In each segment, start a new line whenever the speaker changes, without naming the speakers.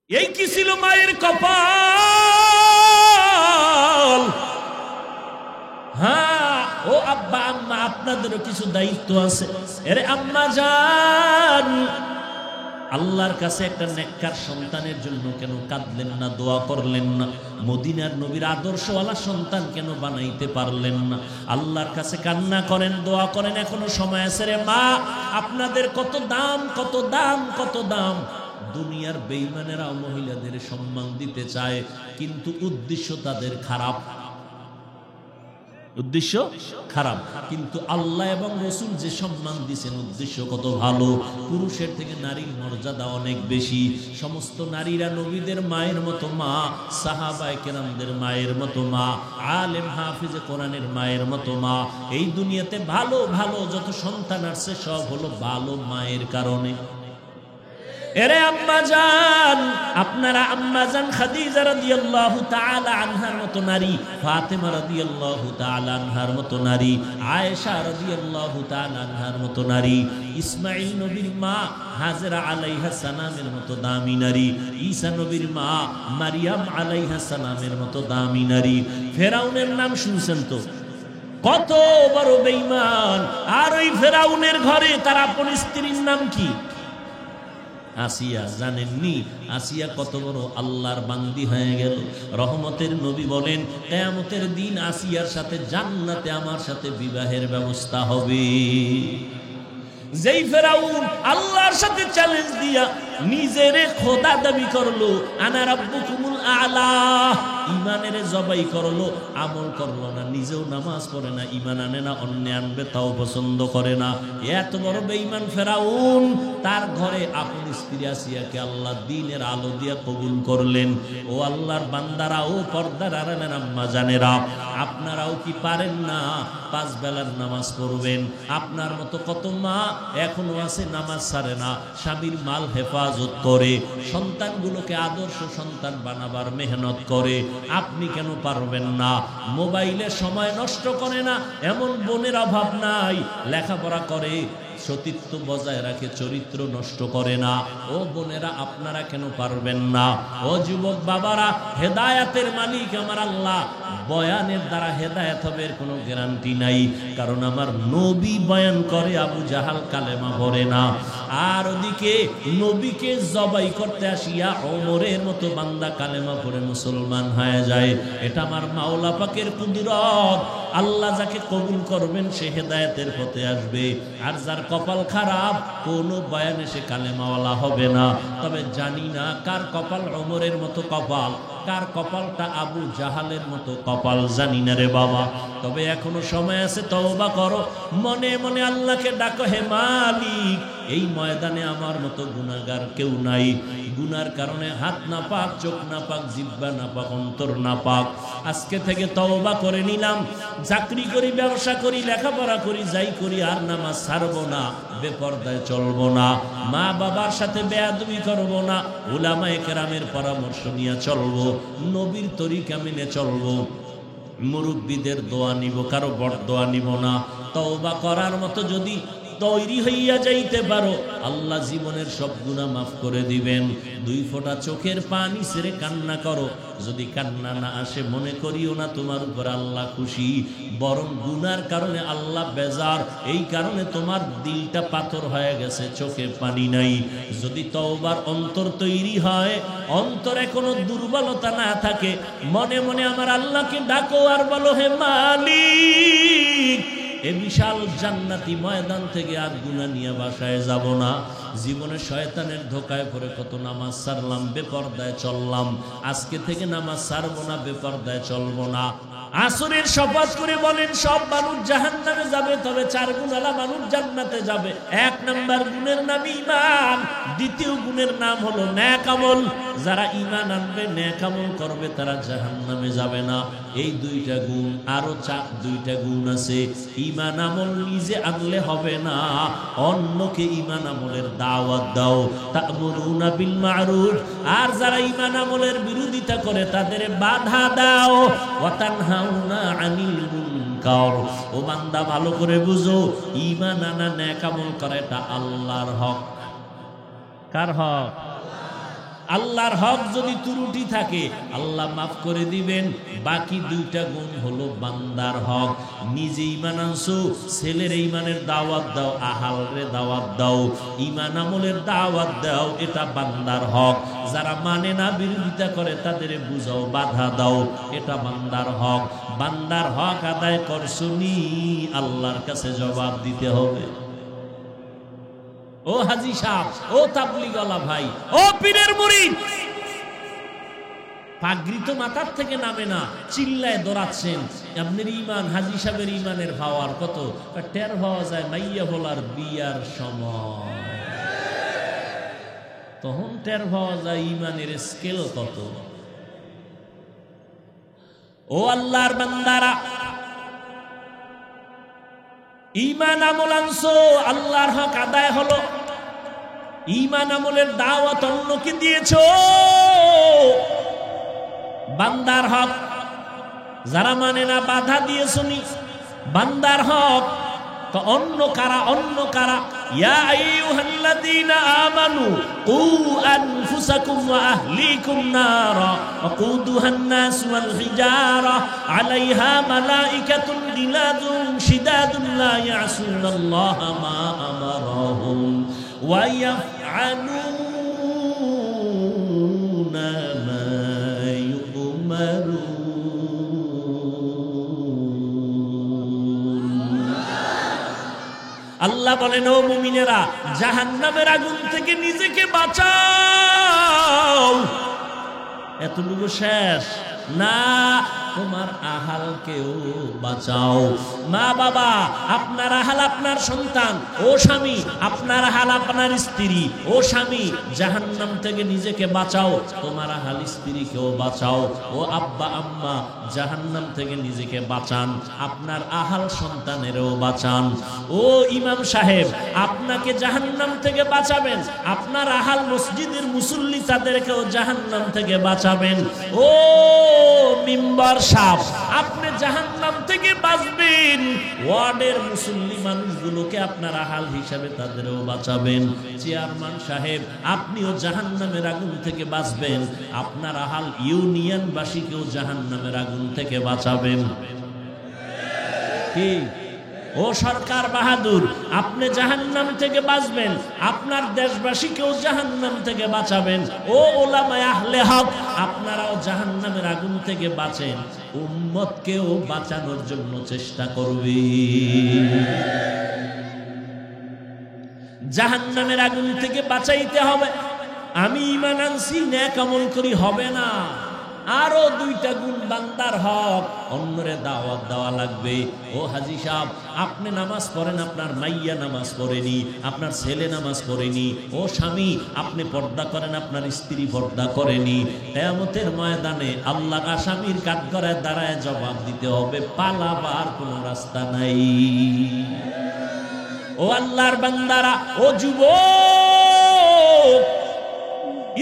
এই কি ছিল মায়ের কপাল। হ্যাঁ, ও আব্বা আম্মা, আপনাদেরও কিছু দায়িত্ব আছে। এরে আম্মা জান, আল্লাহর কাছে একটা নেককার সন্তানের জন্য কেন কাঁদলেন না, দোয়া করলেন না? মদিনার নবীর আদর্শওয়ালা সন্তান কেন বানাইতে পারলেন না? আল্লাহর কাছে কান্না করেন, দোয়া করেন, এখনো সময় আছে রে মা। আপনাদের কত দাম, কত দাম, কত দাম। দুনিয়ার বেঈমানেরা মহিলাদের সম্মান দিতে চায়, কিন্তু উদ্দেশ্য তাদের খারাপ, উদ্দেশ্য খারাপ। কিন্তু আল্লাহ এবং রসুল যে সম্মান দিয়েছেন, উদ্দেশ্য কত ভালো। পুরুষের থেকে নারীর মর্যাদা অনেক বেশি। সমস্ত নারীরা নবীদের মায়ের মতো মা, সাহাবায়ে কেরামদের মায়ের মতো মা, আলেম হাফিজে কোরআনের মায়ের মতো মা। এই দুনিয়াতে ভালো ভালো যত সন্তান আসছে সব হলো ভালো মায়ের কারণে। এরে আম্মা জান, আপনারা আম্মা জান খাদিজা রাদিয়াল্লাহু তাআলা আনহার মতো নারী, ফাতেমা রাদিয়াল্লাহু তাআলা আনহার মতো নারী, আয়েশা রাদিয়াল্লাহু তাআলা আনহার মতো নারী, ইসমাঈল নবীর মা হাজেরা আলাইহিস সালামের মতো দামি নারী, ঈসা নবীর মা মারিয়াম আলাইহিস সালামের মতো দামি নারী। ফেরাউনের নাম শুনছেন তো? কত বড় বেঈমান। আর ওই ফেরাউনের ঘরে তার আপন স্ত্রীর নাম কি? আসিয়া। জানেননি আসিয়া কত বড় আল্লাহর বান্দি হয়ে গেল? রহমতের নবী বলেন, কিয়ামতের দিন আসিয়ার সাথে জান্নাতে আমার সাথে বিবাহের ব্যবস্থা হবে। যেই ফেরাউন আল্লাহর সাথে চ্যালেঞ্জ দিয়া নিজেরে খোদা দাবি করলো, আনা রাব্বুকুমুল আলা, ইমানের জবাই করলো, আমল করলো না, নিজেও নামাজ পড়ে না, ইমান আনে না, অন্য আনবে তাও পছন্দ করে না। এত বড় বেঈমান ফেরাউন, তার ঘরে আপন স্ত্রী আসিয়াকে আল্লাহ দ্বীনের আলো দিয়া কবুল করলেন। ও আল্লাহর বান্দারা, ও পর্দার আড়ালের আম্মা জানেরা, আপনারাও কি পারেন না 5 বেলার নামাজ পড়বেন? আপনার মতো কত মা এখনো আছে নামাজ ছাড়ে না, স্বামীর মাল হেফাজত করে, সন্তানগুলোকে আদর্শ সন্তান বানাবার মেহনত করে। আপনি কেন পারবেন না? মোবাইলে সময় নষ্ট করে না এমন বোনের অভাব নাই, লেখাপড়া করে, সতীত্ব বজায় রাখে, চরিত্র নষ্ট করে না। ও বোনেরা, আপনারা কেন পারবেন না? ও যুবক বাবারা, হেদায়াতের মালিক আমার আল্লাহ। বয়ানের দ্বারা হেদায়াত হবে এর কোনো গ্যারান্টি নাই, কারণ আমার নবী বয়ান করে, আবু জাহাল কালেমা পড়ে না। আর ওদিকে নবীকে জবাই করতে আসিয়া ওমরের মতো বান্দা কালেমা পড়ে মুসলমান হয়ে যায়। এটা আমার মাওলা পাকের কুদরত। আল্লাহ যাকে কবুল করবেন সে হেদায়েতের পথে আসবে, আর যার কপাল খারাপ কোনো বয়ানে সে কালেমাওয়ালা হবে না। তবে জানি না কার কপাল ওমরের মতো কপাল, কার কপালটা আবু জাহালের মতো কপাল, জানি না রে বাবা। তবে এখনো সময় আছে, তওবা করো, মনে মনে আল্লাহকে ডাকো, হে মালিক, এই ময়দানে আমার মতো গুনাহগার কেউ নাই। গুনার কারণে হাত না পাক, চোখ না পাক, জিহ্বা না পাক, অন্তর না পাক। আজকে থেকে তওবা করে নিলাম, চাকরি করি, ব্যবসা করি, লেখাপড়া করি, যাই করি, আর নামাজ ছাড়বো না, বেপরদায় চলবো না, মা বাবার সাথে বেয়াদবি করবো না, উলামায়ে কেরামের পরামর্শ নিয়ে চলবো, নবীর তরিকা মেনে চলবো, মুরব্বীদের দোয়া নিব, কারো বরদোয়া নিব না। তওবা করার মতো যদি তৈরি হইয়া যাইতে পারো, আল্লাহ জীবনের সব গুনাহ মাফ করে দিবেন। 2 ফোঁটা চোখের পানি ছেড়ে কান্না করো, যদি কান্না না আসে মনে করিও না তোমার উপর আল্লাহ খুশি, বরং গুনার কারণে আল্লাহ বেজার, এই কারণে তোমার দিলটা পাথর হয়ে গেছে, চোখে পানি নাই। যদি তওবার অন্তর তৈরি হয়, অন্তরে কোনো দুর্বলতা না থাকে, মনে মনে আমার আল্লাহকে ডাকো আর বলো, হে মালিক, এ বিশাল জান্নাতি ময়দান থেকে আর গুনাহ নিয়ে বাসায় যাব না। জীবনে শয়তানের ধোকায় পড়ে কত নামাজ ছাড়লাম, বেপরদায় চললাম, আজকে থেকে নামাজ ছাড়বো না, বেপরদায় চলবো না। আসরের শপথ করে বলেন, সব মানুষ জাহান্নামে যাবে, তবে 4 গুণওয়ালা মানুষ জান্নাতে যাবে। 1 নাম্বার গুণের নাম ঈমান, 2য় গুণের নাম হলো নেক আমল। যারা ঈমান আনবে, নেক আমল করবে, তারা জাহান্নামে যাবে না। এই 2টা গুণ, আরো 2টা গুণ আছে। ঈমান আমল নিজে আনলে হবে না, অন্যকে ঈমান আমলের দাওয়াত দাও, তা'মুরুনা বিল মা'রুফ। আর যারা ঈমান আমলের বিরোধিতা করে তাদের বাধা দাও, ওয়া তানহাউনা আনিল মুনকার। ও বান্দা, ভালো করে বুঝো, ঈমান আনা, নেক আমল করা, এটা আল্লাহর হক। কার হক? আল্লাহর হক যদি ত্রুটি থাকে আল্লাহ মাফ করে দিবেন। বাকি দুইটা গুণ হলো বান্দার হক। নিজে ঈমান আনছো, ছেলের ঈমানের দাওয়াত দাও, আহালরে দাওয়াত দাও, ঈমান আমলের দাওয়াত দাও, এটা বান্দার হক। যারা মানে না, বিরোধিতা করে, তাদের বুঝাও, বাধা দাও, এটা বান্দার হক। বান্দার হক আদায় করছনি, আল্লাহর কাছে জবাব দিতে হবে। ও হাজী সাহেব, ও তাবলীগওয়ালা ভাই, ও পীরের মুরিদ, পাগড়ি তো মাথার থেকে নামে না, চিল্লায় দৌড়াচ্ছেন। আপনার ঈমান, হাজী সাহেবের ঈমানের পাওয়ার কত টের পাওয়া যায় মাইয়া বলার বিয়ার সময়, তখন টের পাওয়া যায় ঈমানের স্কেল কত। ও আল্লাহর বান্দারা, ঈমান আমল আনছো, আল্লাহর হক আদায় হলো। ঈমান আমলের দাওয়াত অন্যকে দিয়েছো, বান্দার হক। যারা মানে না, বাধা দিয়েছো নি, বান্দার হক। তো অন্য কারা? অন্য কারা? ইয়া আইয়ুহাল্লাযীনা আমানু কু আনফুসাকুম ওয়া আহলিকুম নারা ওয়াকুদুহান নাস ওয়াল হিজারা আলাইহা মালাইকাতুন গিলাযুন শিদাদুন লা ইয়াসুনাল্লাহা মা আমারাহুম ওয়া ইয়াফআলুনা মা ইউমারুন। আল্লাহ বলেন, ও মুমিনেরা, জাহান্নামের আগুন থেকে নিজেকে বাঁচাও। এতটুকু শেষ না, তোমার আহালকেও বাঁচাও। মা বাবা, আপনার আহাল আপনার সন্তান। ও স্বামী, আপনার আহাল আপনার স্ত্রী। ও স্বামী, জাহান্নাম থেকে নিজেকে বাঁচাও, তোমার আহাল স্ত্রীকেও বাঁচাও। ও আব্বা আম্মা, জাহান্নাম থেকে নিজেকে বাঁচান, আপনার আহাল সন্তানেরও বাঁচান। ও ইমাম সাহেব, আপনাকে জাহান্নাম থেকে বাঁচাবেন, আপনার আহাল মসজিদের মুসল্লি তাদেরকেও জাহান্নাম থেকে বাঁচাবেন। ও মিম্বার সাহেব, আপনি জাহান্নাম থেকে বাঁচবেন, ওয়ার্ডের মুসল্লি মানুষগুলোকে আপনার আহাল হিসাবে তাদেরও বাঁচাবেন। চেয়ারম্যান সাহেব, আপনিও জাহান্নামের আগুন থেকে বাঁচবেন, আপনার আহাল ইউনিয়নবাসীকেও জাহান্নামের আগুন থেকে বাঁচাবেন। কি? ও সরকার বাহাদুর, আপনি জাহান্নাম থেকে বাঁচবেন, আপনার দেশবাসীকেও জাহান্নাম থেকে বাঁচাবেন। ও উলামায়ে আহলে হক, আপনারাও জাহান্নামের আগুন থেকে বাঁচেন, উম্মতকেও বাঁচানোর জন্য চেষ্টা করবেন। জাহান্নামের আগুন থেকে বাঁচাইতে হবে। আমি ঈমান আনছি, নেক আমল করি হবে না, আরো দুইটা গুণ বান্দার হক, অন্যরে দাওয়াত দেওয়া লাগবে। ও হাজী সাহেব, আপনি নামাজ পড়েন, আপনার মাইয়া নামাজ পড়েনি, আপনার ছেলে নামাজ পড়েনি। ও স্বামী, আপনি পর্দা করেন, আপনার স্ত্রী পর্দা করেনি। কিয়ামতের ময়দানে আল্লাহর আসামির কাঠগড়ায় দাঁড়ায় জবাব দিতে হবে, পালাবার কোনো রাস্তা নাই। ও আল্লাহর বান্দারা, ও যুবক,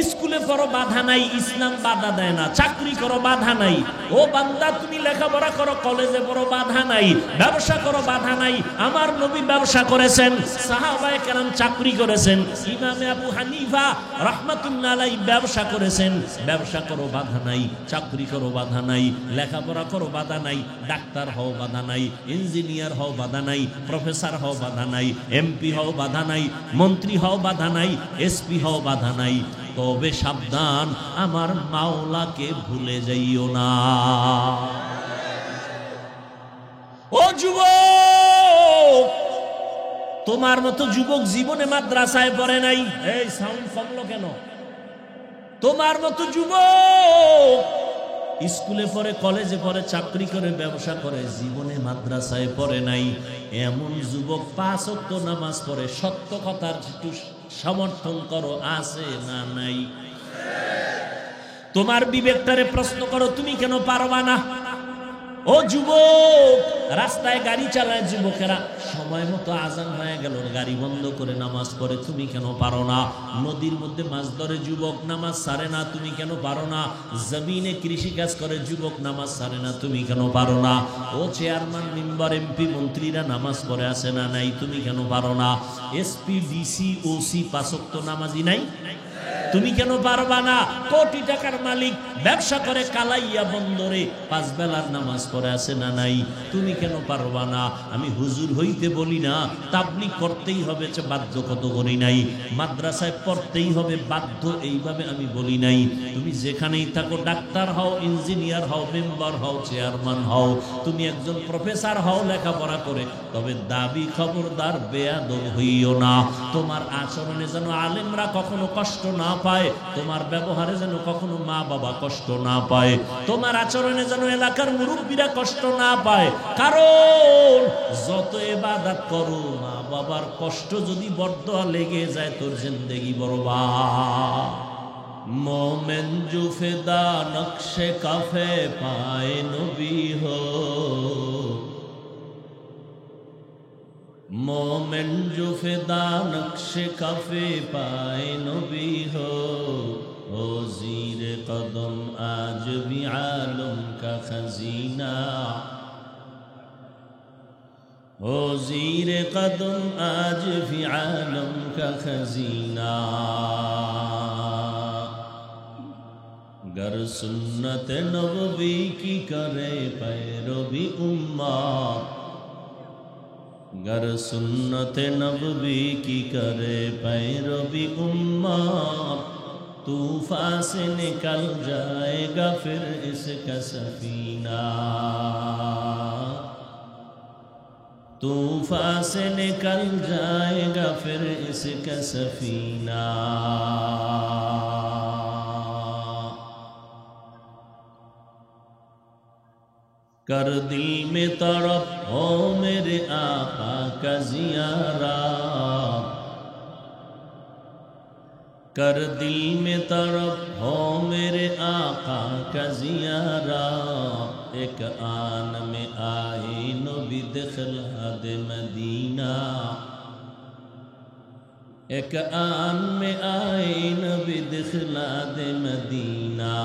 স্কুলে পড়ো, বাধা নাই, ইসলাম বাধা দেয় না। চাকরি করো, বাধা নাই। ও বান্দা, তুমি লেখাপড়া করো, কলেজে পড়ো, বাধা নাই। ব্যবসা করো, বাধা নাই। আমার নবী ব্যবসা করেছেন, সাহাবায়ে কেরাম চাকরি করেছেন, ইমামে আবু হানিফা রাহমাতুল্লাহ আলাইহি ব্যবসা করেছেন। ব্যবসা করো, বাধা নাই। চাকরি করো, বাধা নাই। লেখাপড়া করো, বাধা নাই। ডাক্তার হও, বাধা নাই। ইঞ্জিনিয়ার হও, বাধা নাই। প্রফেসর হও, বাধা নাই। এমপি হও, বাধা নাই। মন্ত্রী হও, বাধা নাই। এসপি হও, বাধা নাই। তবে সাবধান, আমার মাওলাকে ভুলে যাইও না। ও যুবক, তোমার মতো যুবক জীবনে মাদ্রাসায় পড়ে নাই। এই সাউন্ড কমলো কেন? তোমার মতো যুবক স্কুলে পড়ে, কলেজে পড়ে, চাকরি করে, ব্যবসা করে, জীবনে মাদ্রাসায় পড়ে নাই। এমন যুবক 5 ওয়াক্ত নামাজ পড়ে, সত্য কথার একটু সমর্থন করো, আছে না নাই? তোমার বিবেকটারে প্রশ্ন করো, তুমি কেন পারবা না? ও যুবক, রাস্তায় গাড়ি চালায় যুবকেরা, সময় মতো আজান হয়ে গেল, গাড়ি বন্ধ করে নামাজ পড়ে, তুমি কেন পারো না? নদীর মধ্যে মাছ ধরে যুবক, নামাজ ছাড়ে না, তুমি কেন পারো না? জমিনে কৃষি কাজ করে যুবক, নামাজ ছাড়ে না, তুমি কেন পারো না? ও চেয়ারম্যান, মেম্বার, এমপি, মন্ত্রীরা নামাজ পড়ে, আসে না নাই, তুমি কেন পারো না? এসপি, ডিসি, ওসি 5 ওয়াক্ত নামাজি নাই, তুমি কেন পারবা না? কোটি টাকার মালিক, ব্যবসা করে কালাইয়া বন্দরে, 5 বেলার নামাজ পড়ে আছে না নাই? তুমি কেন পারবা না? আমি হুজুর হইতে বলি না, তাবলীগ করতেই হবে বাধ্যগত করি নাই, মাদ্রাসায় পড়তেই হবে বাধ্য এইভাবে আমি বলি নাই। তুমি যেখানেই থাকো, ডাক্তার হও, ইঞ্জিনিয়ার হও, মেম্বার হও, চেয়ারম্যান হও, তুমি একজন প্রফেসর হও লেখাপড়া করে, তবে দাবি খবরদার বেয়াদব হইও না। তোমার আচরণে যেন আলেমরা কখনো কষ্ট না পায়, তোমার ব্যবহারে যেন কখনো মা বাবা কষ্ট না পায়, তোমার আচরণে যেন এলাকার মুরব্বীরা কষ্ট না পায়। কারণ যত ইবাদত করো, মা বাবার কষ্ট যদি বরদোয়া লেগে যায়, তোর জিন্দেগি বরবাদ। মোমেন জুফেদা নকশে কাফে পায়ে নবী হো, मोमेन जो फिदा नक्शे काफे पाए नबी हो, ओ ज़ीर कदम आज भी आलम का खजीना, ओ ज़ीर कदम आज भी आलम का खजीना। गर सुन्नत नबवी की करे पैरवी उम्मत, गर सुन्नत नबवी की करे पैरवी उम्मत, तूफान से निकल जाएगा फिर इसका सफीना, तूफान से निकल जाएगा फिर इसका सफीना। कर दिल में तड़प हो मेरे आका का ज़ियारत, कर दिल में तड़प हो मेरे आका का ज़ियारत। एक आन में आए नबी दिखला दे मदीना, एक आन में आए नबी दिखला दे मदीना।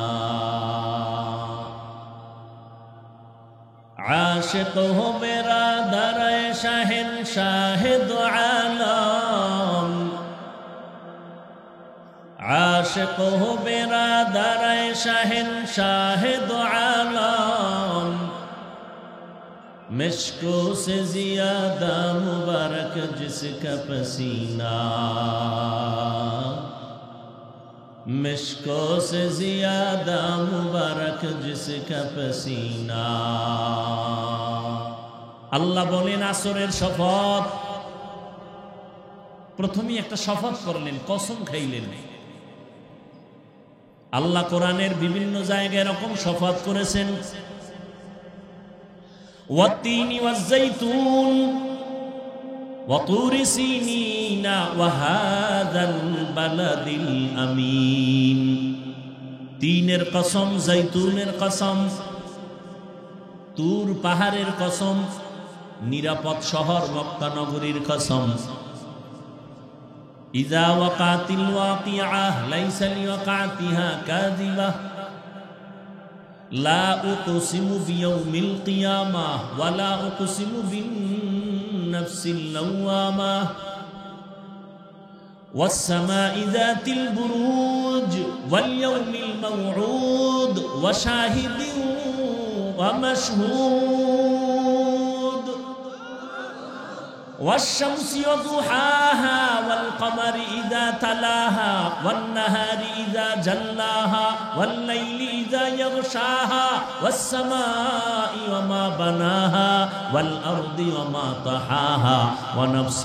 आशिक हो मेरा दरे शहंशाह दो आलम, आशिक हो मेरा दरे शहंशाह दो आलम, मिश्को से ज़ियादा मुबारक जिसका पसीना, मिश्को से ज़ियादा मुबारक जिसका पसीना। আল্লাহ বলেন আসরের শপথ, প্রথমেই একটা শপথ করলেন, কসম খাইলেন। আল্লাহ কোরআনের বিভিন্ন জায়গায় এরকম শপথ করেছেন, ওয়াত্তিনি ওয়াজ্জাইতুন ওয়াতুরি সিনিনা ওয়াহাদাল বালাদিল আমিন। তিনের কসম, জৈতুনের কসম, তুর পাহাড়ের কসম, নিরাপদ শহর মক্কা নগরীর কসম। ইযা ওয়াকাতিল ওয়াকিআহ লাইসা লিওয়াকাতিহা কাযিবা, লা উকসিমু বিয়াউমিল কিয়ামাহ ওয়া লা উকসিমু বিন নাফসিল লাওয়ামাহ, ওয়াস সামাই যাতিল বুরুজ ওয়াল ইয়াউমিল মাউউদ ওয়া শাহিদিন ওয়া মাশহুদ, والشمس وضحاها والقمر إذا تلاها والنهار إذا جلاها والليل إذا يغشاها والسماء وما بناها والأرض وما طحاها ونفس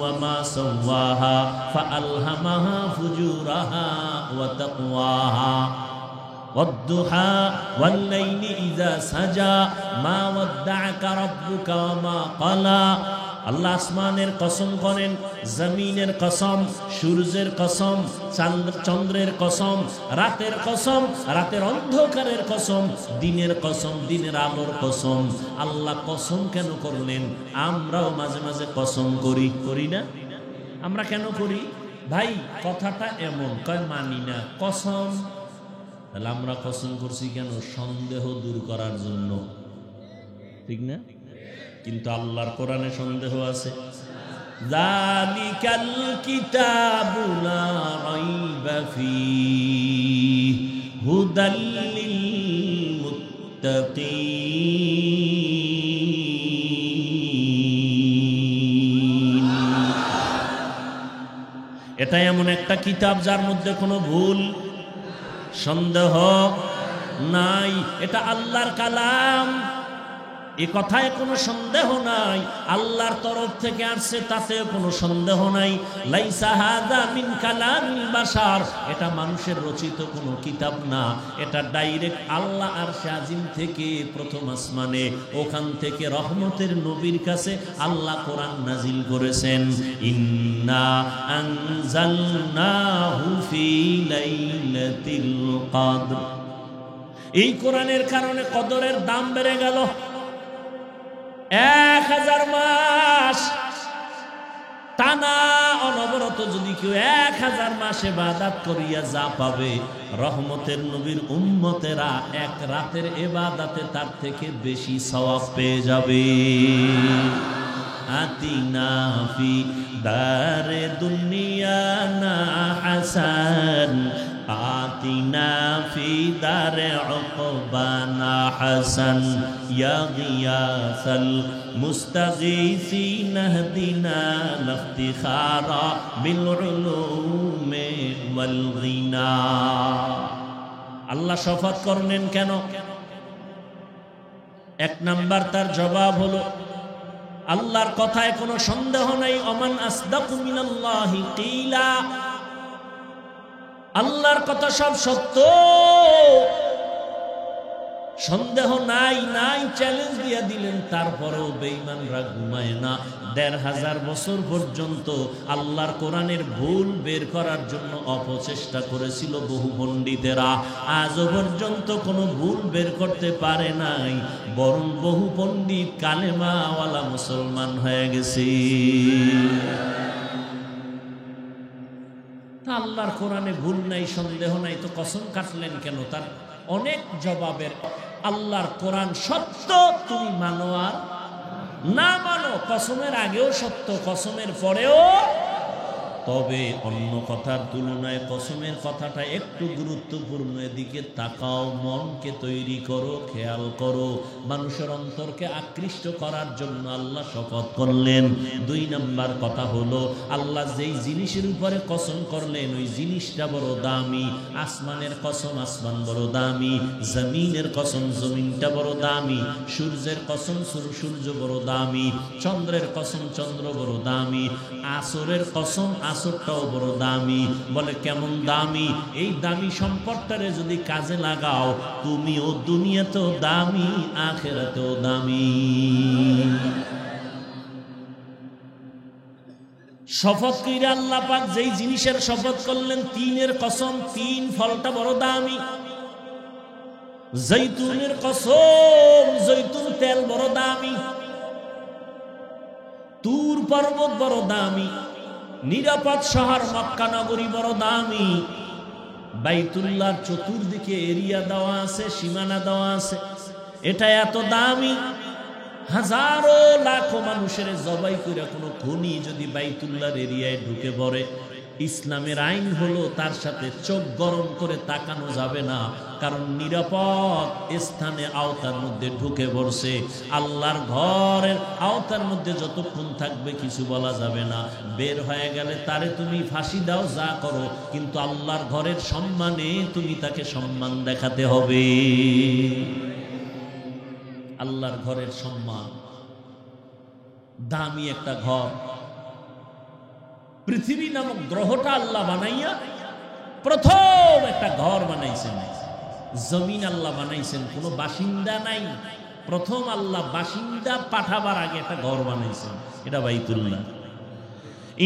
وما سواها فألهمها فجورها وتقواها والضحى والليل إذا سجى ما ودعك ربك وما قلى। আল্লাহ আসমানের কসম করেন, জমিনের কসম, সূর্যের কসম, চন্দ্রের কসম, রাতের কসম, রাতের অন্ধকারের কসম, দিনের কসম, দিনের আলোর কসম। আল্লাহ কসম কেন করলেন? আমরাও মাঝে মাঝে কসম করি, করি না? আমরা কেন করি ভাই? কথাটা এমন, কয় মানি না কসম। তাহলে আমরা কসম করছি কেন? সন্দেহ দূর করার জন্য, ঠিক না? কিন্তু আল্লাহর কোরআনে সন্দেহ আছে? যালিকাল কিতাবু লা রাইবা ফীহি হুদাল লিল মুত্তাকিন। এটা এমন একটা কিতাব যার মধ্যে কোনো ভুল সন্দেহ নাই। এটা আল্লাহর কালাম, এ কথায় কোনো সন্দেহ নাই। আল্লাহর তরফ থেকে আসছে, তাতে কোনো সন্দেহ নাই। লাইসা হাযা মিন কালামিল বাশার, এটা মানুষের রচিত কোনো কিতাব না। এটা ডাইরেক্ট আল্লাহ আরশে আজিম থেকে প্রথম আসমানে, ওখান থেকে রহমতের নবীর কাছে আল্লাহ কোরআন নাজিল করেছেন। ইন্না আনজালনাহু ফি লাইলাতিল কদর। এই কোরআনের কারণে কদরের দাম বেড়ে গেল। 1000 মাস টানা অনবরত যদি কেউ 1000 মাস ইবাদত করিয়া যা পাবে, রহমতের নবীর উম্মতেরা এক রাতের ইবাদতে তার থেকে বেশি সওয়াব পেয়ে যাবে। আতিনা ফি দারে দুনিয়ানা হাসান, আতিনা ফি দারে উকবানা হাসান, ইয়া গিয়াসাল মুস্তাগীসিন ইহদিনা লিফতিখারা বিল উলুমি ওয়াল গিনা। আল্লাহ শপথ করলেন কেন? এক নাম্বার তার জবাব হলো, আল্লাহর কথায় কোনো সন্দেহ নাই। ওমান আসদাকু মিনাল্লাহি কিলা, আল্লাহর কথা সব সত্য, সন্দেহ নাই। চ্যালেঞ্জ দিয়ে দিলেন, তারপরেও বেঈমানরা ঘুমায় না। 1500 বছর পর্যন্ত আল্লাহর কোরআনের ভুল বের করার জন্য অপচেষ্টা করেছিল বহু পণ্ডিতেরা, আজও পর্যন্ত কোনো ভুল বের করতে পারে নাই। বরং বহু পণ্ডিত কালেমাওয়ালা মুসলমান হয়ে গেছে। আল্লাহর কোরআনে ভুল নাই, সন্দেহ নাই, তো কসম কাটলেন কেন? তার অনেক জবাবের। আল্লাহর কোরআন সত্য, তুমি মানো আর না মানো, কসমের আগেও সত্য, কসমের পরেও। তবে অন্য কথার তুলনায় কসমের কথাটা একটু গুরুত্বপূর্ণ। এদিকে তাকাও, মনকে তৈরি করো, খেয়াল করো। মানুষের অন্তরকে আকৃষ্ট করার জন্য আল্লাহ শপথ করলেন। 2 নাম্বার কথা হলো, আল্লাহ যেই জিনিসের উপরে কসম করলেন ওই জিনিসটা বড় দামি। আসমানের কসম, আসমান বড় দামি। জমিনের কসম, জমিনটা বড় দামি। সূর্যের কসম, সূর্য বড় দামি। চন্দ্রের কসম, চন্দ্র বড় দামি। আসরের কসম, আসরটাও বড় দামি। বলে কেমন দামি? এই দামি সম্পদটারে যদি কাজে লাগাও, তুমিও দুনিয়াতেও দামি, আখিরাতেও দামি। শপথ কইরা আল্লাহ পাক যেই জিনিসের শপথ করলেন, 3-এর কসম, 3 ফলটা বড় দামি। জৈতুনের কসম, জৈতুন তেল বড় দামি। তুর পর্বত বড় দামি। নিরাপদ শহর মক্কা নগরী বড় দামি। বাইতুল্লাহর চতুর্দিকে এরিয়া দেওয়া আছে, সীমানা দেওয়া আছে, এটা এত দামি। হাজারো লাখো মানুষের জবাই করে কোনো খুনি যদি বাইতুল্লাহর এরিয়ায় ঢুকে পড়ে, ইসলামের আইন হলো তার সাথে চোখ গরম করে তাকানো যাবে না, কারণ নিরাপদ স্থানে আওতার মধ্যে ঢুকে পড়ছে। আল্লাহর ঘরের আওতার মধ্যে যতক্ষণ থাকবে কিছু বলা যাবে না। বের হয়ে গেলে তারে তুমি ফাঁসি দাও, যা করো, কিন্তু আল্লাহর ঘরের সম্মানে তুমি তাকে সম্মান দেখাতে হবে। আল্লাহর ঘরের সম্মান, দামি একটা ঘর। পৃথিবী নামক গ্রহটা আল্লাহ বানাইয়া প্রথম একটা ঘর বানাইছেন। জমিন আল্লাহ বানাইছেন, কোনো বাসিন্দা নাই। প্রথম আল্লাহ বাসিন্দা পাঠাবার আগে একটা ঘর বানাইছেন, এটা বাইতুল্লাহ।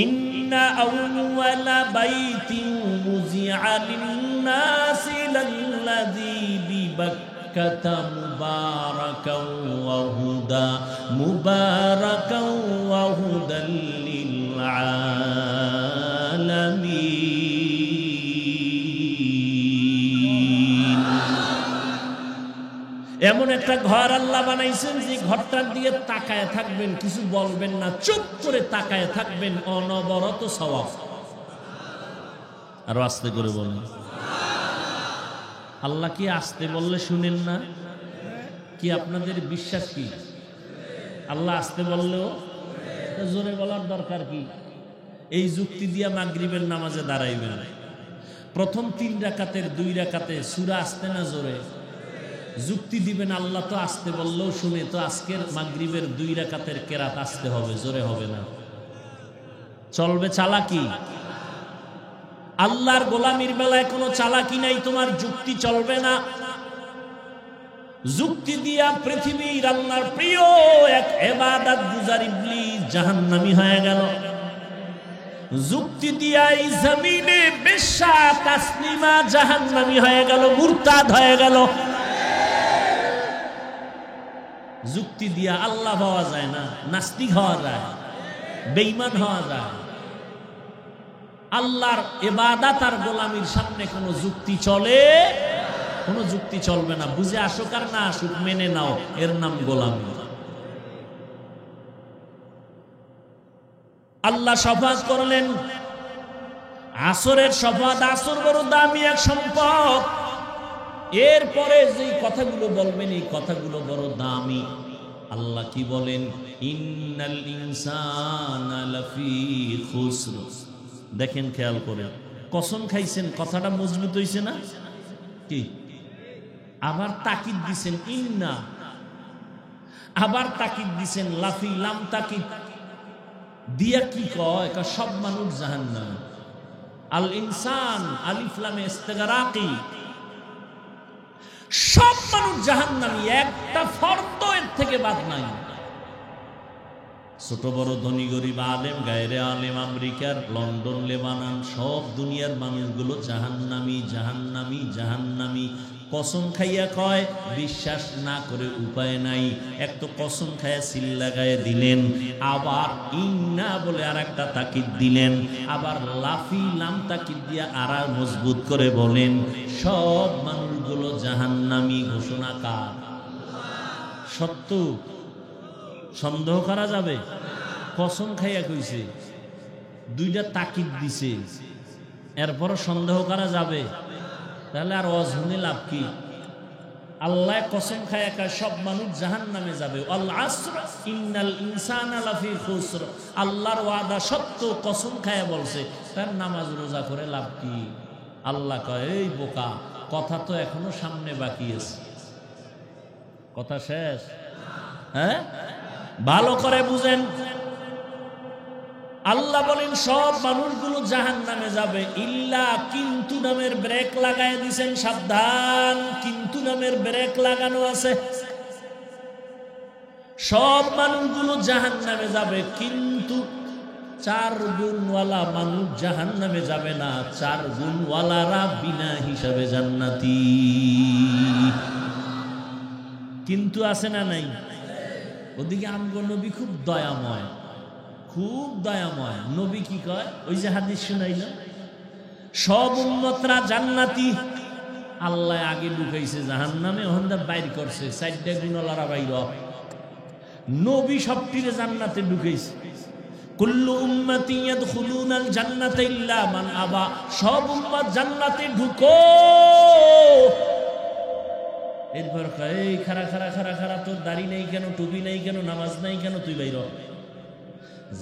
ইন্না আউওয়ালা বাইতিন মুজিআ লিন-নাসি লাল্লাযী বিবাক্কাতা মুবারাকাও ওয়া হুদা, মুবারাকাও ওয়া হুদাল লিল আলামিন। এমন একটা ঘর আল্লাহ বানাইছেন যে ঘরটার দিকে তাকায় থাকবেন, কিছু বলবেন না, চুপ করে তাকায় থাকবেন, অনবরত সওয়াব। আরো আস্তে করে বলেন। আল্লাহ কি আস্তে বললে শুনেন না? কি আপনাদের বিশ্বাস কি আল্লাহ আস্তে বললেও? জোরে বলার দরকার কি? এই যুক্তি দিয়া মাগরিবের নামাজে দাঁড়াইবেন, প্রথম 3 রাকাতের 2 রাকাতে সূরা আস্তে না জোরে? যুক্তি দিবেন আল্লাহ তো আস্তে বললেও শুনে, তো আজকের মাগরিবের 2 রাকাতের কেরাত আস্তে হবে, জোরে হবে না। চলবে চালাকি? আল্লাহর গোলামির বেলায় কোনো চালাকি নাই, তোমার যুক্তি চলবে না। যুক্তি দিয়া পৃথিবীর আল্লাহর প্রিয় এক ইবাদত গুজার ইবলিস জাহান্নামী হয়ে গেল। যুক্তি দিয়া এই জমিনে বেশ্যা তাসলিমা জাহান্নামী হয়ে গেল, মুরতাদ হয়ে গেল। যুক্তি দিয়া আল্লাহ হওয়া যায় না, নাস্তিক হওয়া যায়, বেঈমান হওয়া যায়। আল্লাহর ইবাদত আর গোলামির সামনে কোনো যুক্তি চলে? কোনো যুক্তি চলবে না। বুঝে আসুক আর না আসুক, মেনে নাও, এর নাম গোলামি। আল্লাহ শফাত করলেন, আসরের শফাত। আসর বড় দামি এক সম্পদ। এরপরে যে কথাগুলো বলবেন, এই কথাগুলো বড় দামি। আল্লাহ কি বলেন? ইন্নাল ইনসানা লাফি খুসর। দেখেন, খেয়াল করে, কসম খাইছেন, কথাটা মজবুত হইছে না? কি আবার তাকিদ দিছেন ইন্না, আবার তাকিদ দিছেন লাফি, লাম তাকিদ দিয়া কি কয়? সব মানুষ জাহান্নামী। আল ইনসান আলিফ লামে ইস্তিগরাকি, সব মানুষ জাহান্নামী, একটা ফর্দ এর থেকে বাদ নাই। ছোট বড়, ধনী গরিব, আলেম গায়রে আলেম, আমেরিকার, লন্ডন, লেবানন, সব দুনিয়ার মানুষগুলো জাহান্নামী, জাহান্নামী, জাহান্নামী। কসম খাইয়া কয়, বিশ্বাস না করে উপায় নাই। এক তো কসম খাইয়া সিল লাগায় দিলেন, আবার ইন্না বলে আর একটা তাকিদ দিলেন, আবার লাফি লাম তাকিদ দিয়া আর মজবুত করে বলেন সব মানুষগুলো জাহান্নামী। ঘোষণা কার? সত্য, সন্দেহ করা যাবে? কসম খাইয়া কইছে, 2টা তাকিদ দিছে, এরপরও সন্দেহ করা যাবে? তাহলে আর অজহুনে লাভ কি? আল্লাহ কসম খাইয়া কয় সব মানুষ জাহান্নামে যাবে। আল আসর ইন্নাল ইনসানা লাফি খুসর। আল্লাহর ওয়াদা সত্য, কসম খাইয়া বলছে, তার নামাজ রোজা করে লাভ কি? আল্লাহ কয়, এই বোকা, কথা তো এখনো সামনে বাকি আছে। কথা শেষ? হ্যাঁ, ভালো করে বুঝেন। আল্লাহ বলেন সব মানুষগুলো জাহান্নামে যাবে, ইল্লা, কিন্তু নামের ব্রেক লাগায় দিছেন। সাবধান, কিন্তু নামের ব্রেক লাগানো আছে। সব মানুষগুলো জাহান্নামে যাবে, কিন্তু 4 গুণওয়ালা মানুষ জাহান্নামে যাবে না। 4 গুণওয়ালারা বিনা হিসাবে জান্নাতি। কিন্তু আছে না নাই? ওদিকে আমগো নবী খুব দয়াময়, খুব দয়াময়। নবী কি কয়? ওই যে হাদিস শুনাইল, সব উম্মতরা জান্নাতি। আল্লাহ আগে ঢুকাইছে জাহান্নামে, ওখানটা বাইর করছে, 4টা গুণওয়ালারা বাইর। নবী সবটিরে জান্নাতে ঢুকাইছে। কুল্লু উম্মতি ইয়াদখুলুনাল জান্নাতা ইল্লা মান আবা। সব উম্মত জান্নাতে ঢুকো। এরপর এই খারা খারা খারা খারা, তোর দাড়ি নেই কেন, টুপি নেই কেন, নামাজ নাই কেন, তুই বাইর।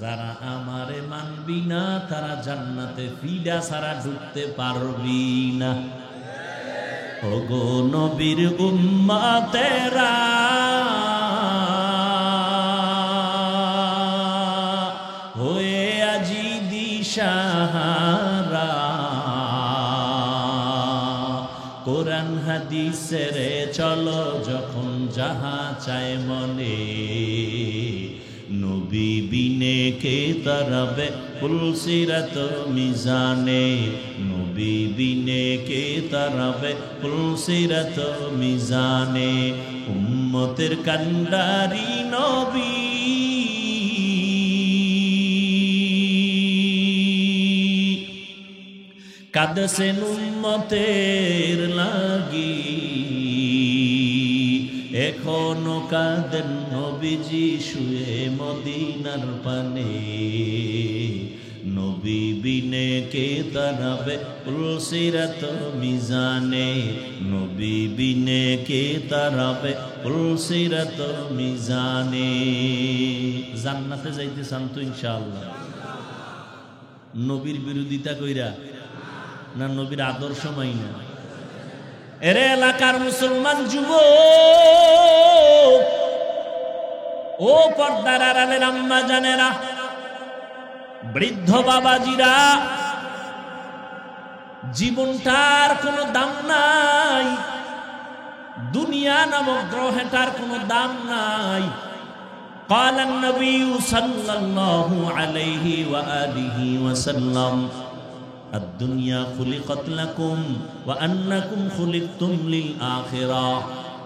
যারা আমারে মানবি না তারা জান্নাতে ফিডা ছাড়া ঢুকতে পারবি না। ওগো নবীর উম্মতেরা, হয়ে আজি দিশাহারা, কোরআন হাদিসের চলো যখন যাহা চায় মনে, নবী বিনে কে তারাবে পুলসিরাত মিজানে, নবী বিনে কে তারাবে পুলসিরাত মিজানে। উম্মতের কান্ডারি নবী, কাঁদছেন উম্মতের লাগি। এখনো কাঁদেন নবীজি শুয়ে মদিনার পানে, নবী বিনে কে তারাবে পুলসিরাত মিজানে, নবী বিনে কে তারাবে পুলসিরাত মিজানে। জান্নাতে যাইতে চান তো ইনশাআল্লাহ? নবীর বিরোধিতা কইরা না নবীর আদর্শ মাইনা? এরে এলাকার মুসলমান যুবক, ও পর্দার আড়ালের আম্মা জানেরা, বৃদ্ধ বাবাজিরা, জীবনটার কোনো দাম নাই, দুনিয়া নামক গ্রহটার কোনো দাম নাই। قال النبي صلى الله عليه وآله وسلم الدنيا خلقت لكم وأنكم خلقتم للآخرة।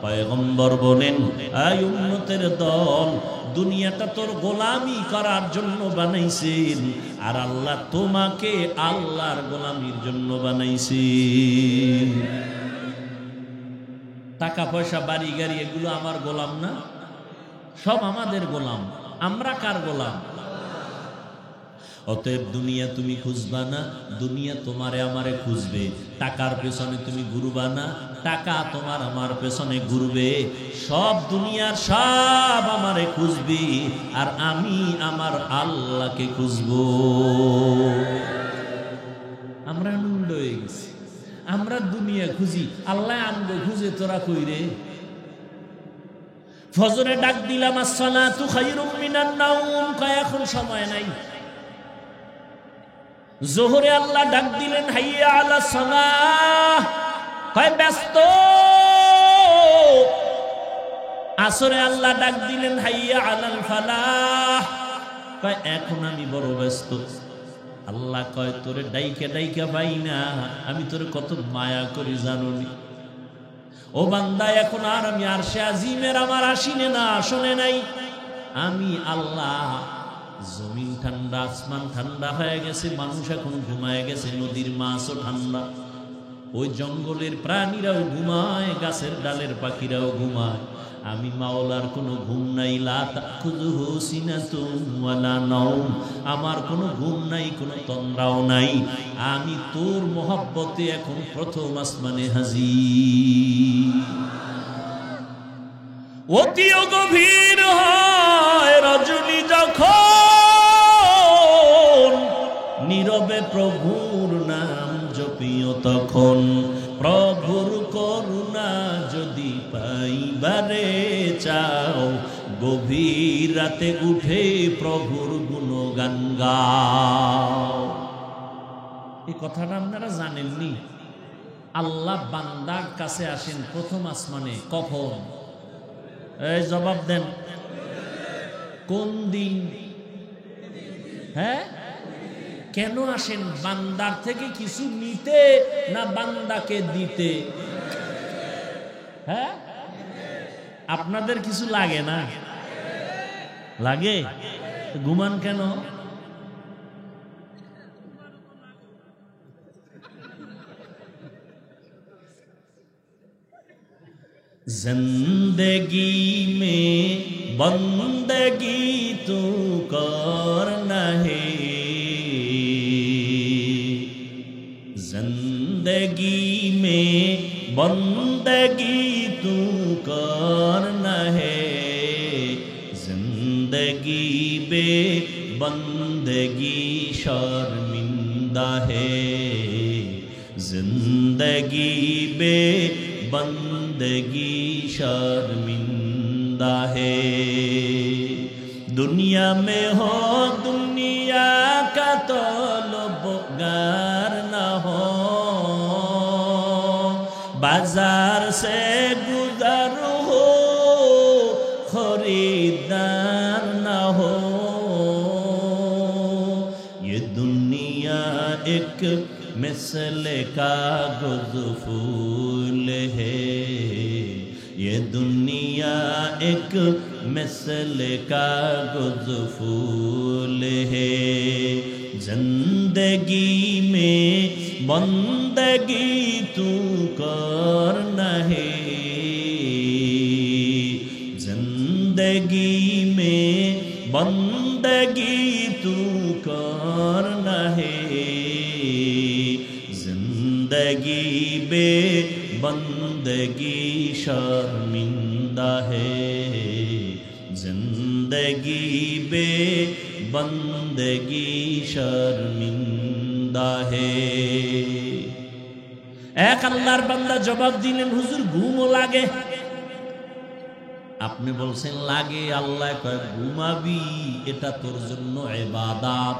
পয়গম্বর বলেন, আয় উম্মতের দল, দুনিয়াটা তোর গোলামি করার জন্য বানাইছেন, আর আল্লাহ তোমাকে আল্লাহর গোলামির জন্য বানাইছেন। টাকা পয়সা বাড়ি গাড়ি এগুলো আমার গোলাম না? সব আমাদের গোলাম। আমরা কার গোলাম? অতএব দুনিয়া তুমি খুঁজবা না, দুনিয়া তোমারে আমারে খুঁজবে। টাকার পেছনে তুমি ঘুরবা না, টাকা তোমার আমার পেছনে ঘুরবে। সব দুনিয়ার সব আমারে খুঁজবি, আর আমি আমার আল্লাহকে খুঁজবো। আমরা নুন্ড হয়ে গেছি, আমরা দুনিয়া খুঁজি, আল্লাহ আমগো খুঁজে তোরা কইরে। ফজরে ডাক দিলাম, আসসালাতু খায়রুম মিনান নাওম, কয় এখন সময় নাই। জোহরে আল্লাহ ডাক দিলেন, হাইয়া আলাস সালাহ, কয় ব্যস্ত। আসরে আল্লাহ ডাক দিলেন, হাইয়া আলাল ফালাহ, কয় এখন আমি বড় ব্যস্ত। আল্লাহ কয়, তোরে ডাইকা ডাইকা পাই না, আমি তোরে কত মায়া করি জানোনি। ও বান্দা, এখন আর আমি আরশে আজিমের আমার আসিনে না, আসনে নাই। আমি আল্লাহ, জমিন ঠান্ডা, আসমান ঠান্ডা হয়ে গেছে, মানুষ এখন ঘুমায় গেছে, নদীর মাছও ঠান্ডা, ওই জঙ্গলের প্রাণীরাও ঘুমায়, গাছের ডালের পাখিরাও ঘুমায়। আমি মাওলার কোনো ঘুম নাই, লা তাখুযুহু সিনাতুন ওয়ালা নাওম, আমার কোনো ঘুম নাই, কোনো তন্দ্রাও নাই। আমি তোর মহব্বতে এখন প্রথম আসমানে হাজির। অতিও গভীর হয় রজনী যখন, নীরবে প্রভুর নাম জপিও তখন। প্রভুর করুণা যদি পাইবারে চাও, গভীর রাতে উঠে প্রভুর গুণগান গাও। এই কথাটা আপনারা জানেননি? আল্লাহ বান্দার কাছে আসেন প্রথম আসমানে কখন? এই জবাব দেন, কোন দিন? হ্যাঁ, কেন আসেন? বান্দার থেকে কিছু নিতে না বান্দাকে দিতে? হ্যাঁ, আপনাদের কিছু লাগে না? লাগে? ঘুমান কেন? जिंदगी में बंदगी तू करना है, जिंदगी में बंदगी तू करना है, जिंदगी बे बंदगी शर्मिंदा है, जिंदगी बे बंदगी शर्मिंदा है। दुनिया में हो दुनिया का तलबगार न हो, बाजार से गुजर हो खरीदार न हो। ये दुनिया एक मिसल कागज़ फूल है, ये दुनिया एक मिसल कागज़ फूल है, जिंदगी में बंदगी तू करना है, बंदगी तू करना है, जिंदगी बे बंदगी शर्मिंदा है, जिंदगी बे बंदगी शर्मिंदा है। এক আল্লাহর বান্দা জবাব দিলেন, হুজুর ঘুমও লাগে। আপনি বলছেন লাগে, আল্লাহ কয় ঘুমাবি, এটা তোর জন্য ইবাদত।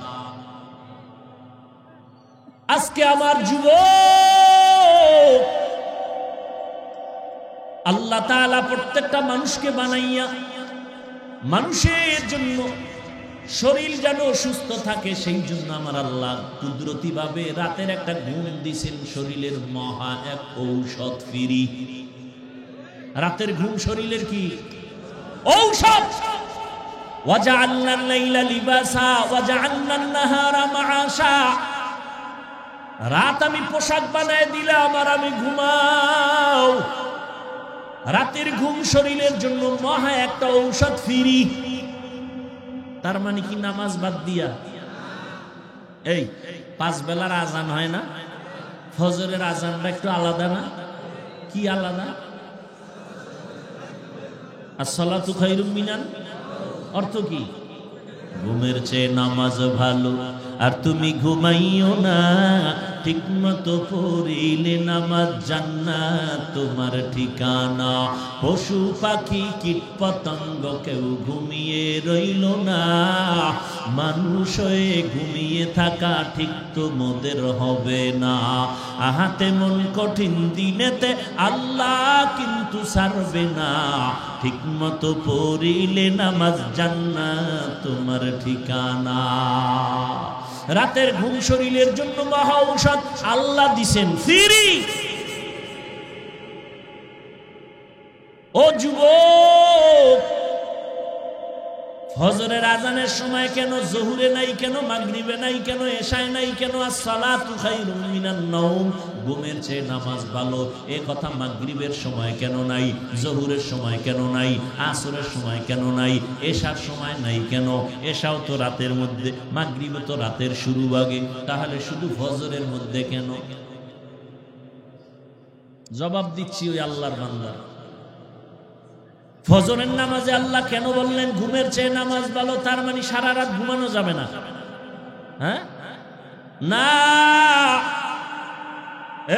আজকে আমার যুবক, আল্লাহ তাআলা প্রত্যেকটা মানুষকে বানাইয়া মানুষের জন্য শরীর যেন সুস্থ থাকে, সেই জন্য আমার আল্লাহ কুদরতি ভাবে রাতের একটা ঘুম দিছেন, শরীরের মহা এক ঔষধ ফ্রি। রাতের ঘুম শরীরের কি ঔষধ। ওয়াজআলনা লাইলা লিবাসা ওয়াজআলনা নাহারা মাআশা। রাত আমি পোশাক বানায় দিলাম আর আমি ঘুমাও। রাতের ঘুম শরীরের জন্য মহা একটা ঔষধ ফ্রি। তার মানে কি নামাজ বাদ দিয়া এই 5 বেলার আজান হয় না, ফজরের আজানটা একটু আলাদা না? কি আলাদা? আসসালাতু খায়রুম মিনান, অর্থ কি? ঘুমের চেয়ে নামাজ ভালো। আর তুমি ঘুমাইও না, ঠিকমতো পড়িলে নামাজ জান্নাত তোমার ঠিকানা। পশু পাখি কীট পতঙ্গ কেউ ঘুমিয়ে রইল না, মানুষ হয়ে ঘুমিয়ে থাকা ঠিক তোমাদের হবে না। আহাতে মন কঠিন দিনেতে আল্লাহ কিন্তু ছাড়বে না, ঠিকমতো পড়িলে নামাজ জান্নাত তোমার ঠিকানা। রাতের ঘুম শরীরের জন্য মহা ঔষধ আল্লাহ দিছেন ফ্রি। ও যুবক, ফজরের আজানের সময় কেন জোহরে নাই, কেন মাগরিবে নাই, কেন এশায় নাই, কেন আসসালাতু খায়রুম মিনান নাওম, ঘুমের চেয়ে নামাজ ভালো, এ কথা মাগরিবের সময় কেন নাই, জোহরের সময় কেন নাই, আসরের সময় কেন নাই, এশার সময় নাই কেন? এশাও তো রাতের মধ্যে, মাগরিবও তো রাতের শুরু ভাগে, তাহলে শুধু ফজরের মধ্যে কেন? জবাব দিচ্ছি ওই আল্লাহর বান্দা। ফজরের নামাজে আল্লাহ কেন বললেন ঘুমের চেয়ে নামাজ ভালো? তার মানে সারা রাত ঘুমানো যাবে না? হ্যাঁ না,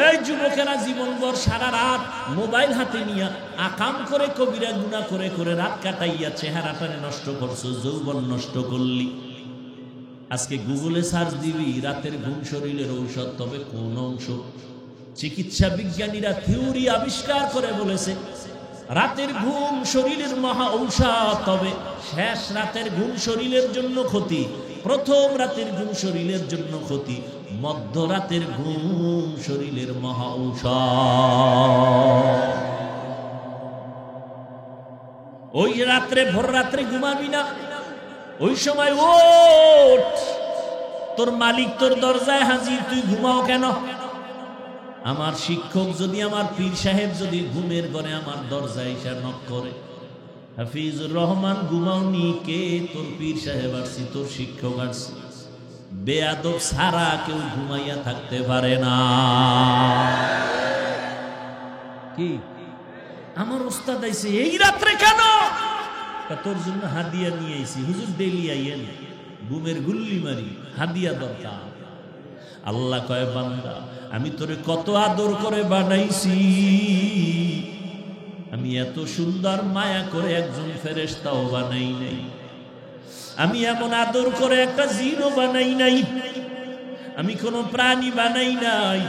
এই যুবকেরা জীবনভর সারা রাত মোবাইল হাতে নিয়ে আকাম করে কবিরা গুনাহ করে করে রাত কাটাইয়া চেহারাটারে নষ্ট করছো, যৌবন নষ্ট করলি। আজকে গুগলে সার্চ দিবি রাতের ঘুম শরীরের ঔষধ, তবে কোন অংশ? চিকিৎসা বিজ্ঞানীরা থিওরি আবিষ্কার করে বলেছে রাতের ঘুম শরীরের মহা ঔষধ, তবে শেষ রাতের ঘুম শরীরের জন্য ক্ষতি, প্রথম রাতের ঘুম শরীরের জন্য ক্ষতি, মধ্যরাতের ঘুম শরীরের মহা ঔষধ। ওই রাত্রে ভোর রাত্রে ঘুমাবি না, ওই সময় ওঠ, তোর মালিক তোর দরজায় হাজির, তুই ঘুমাও কেন? আমার শিক্ষক যদি, আমার পীর সাহেব যদি ঘুমের ঘরে আমার দরজায় এসে নক করে, হাফিজুর রহমান ঘুমাওনি? কে? তোর পীর সাহেব আসছি, তোর শিক্ষক আসছি। বেয়াদব সারা কেউ ঘুমাইয়া থাকতে পারে না। কি আমার ওস্তাদ আইছে এই রাত্রে কেন? তোর জন্য হাদিয়া নিয়ে আইছি। হুজুর ডেলি আইয়েন, ঘুমের গুল্লি মারি, হাদিয়া দরকার। আল্লাহ কয় বান্দা, আমি তোরে কত আদর করে বানাইছি, আমি এত সুন্দর মায়া করে একজন ফেরেশতাও বানাই নাই, আমি এমন আদর করে একটা জিনও বানাই নাই, আমি কোনো প্রাণী বানাই নাই।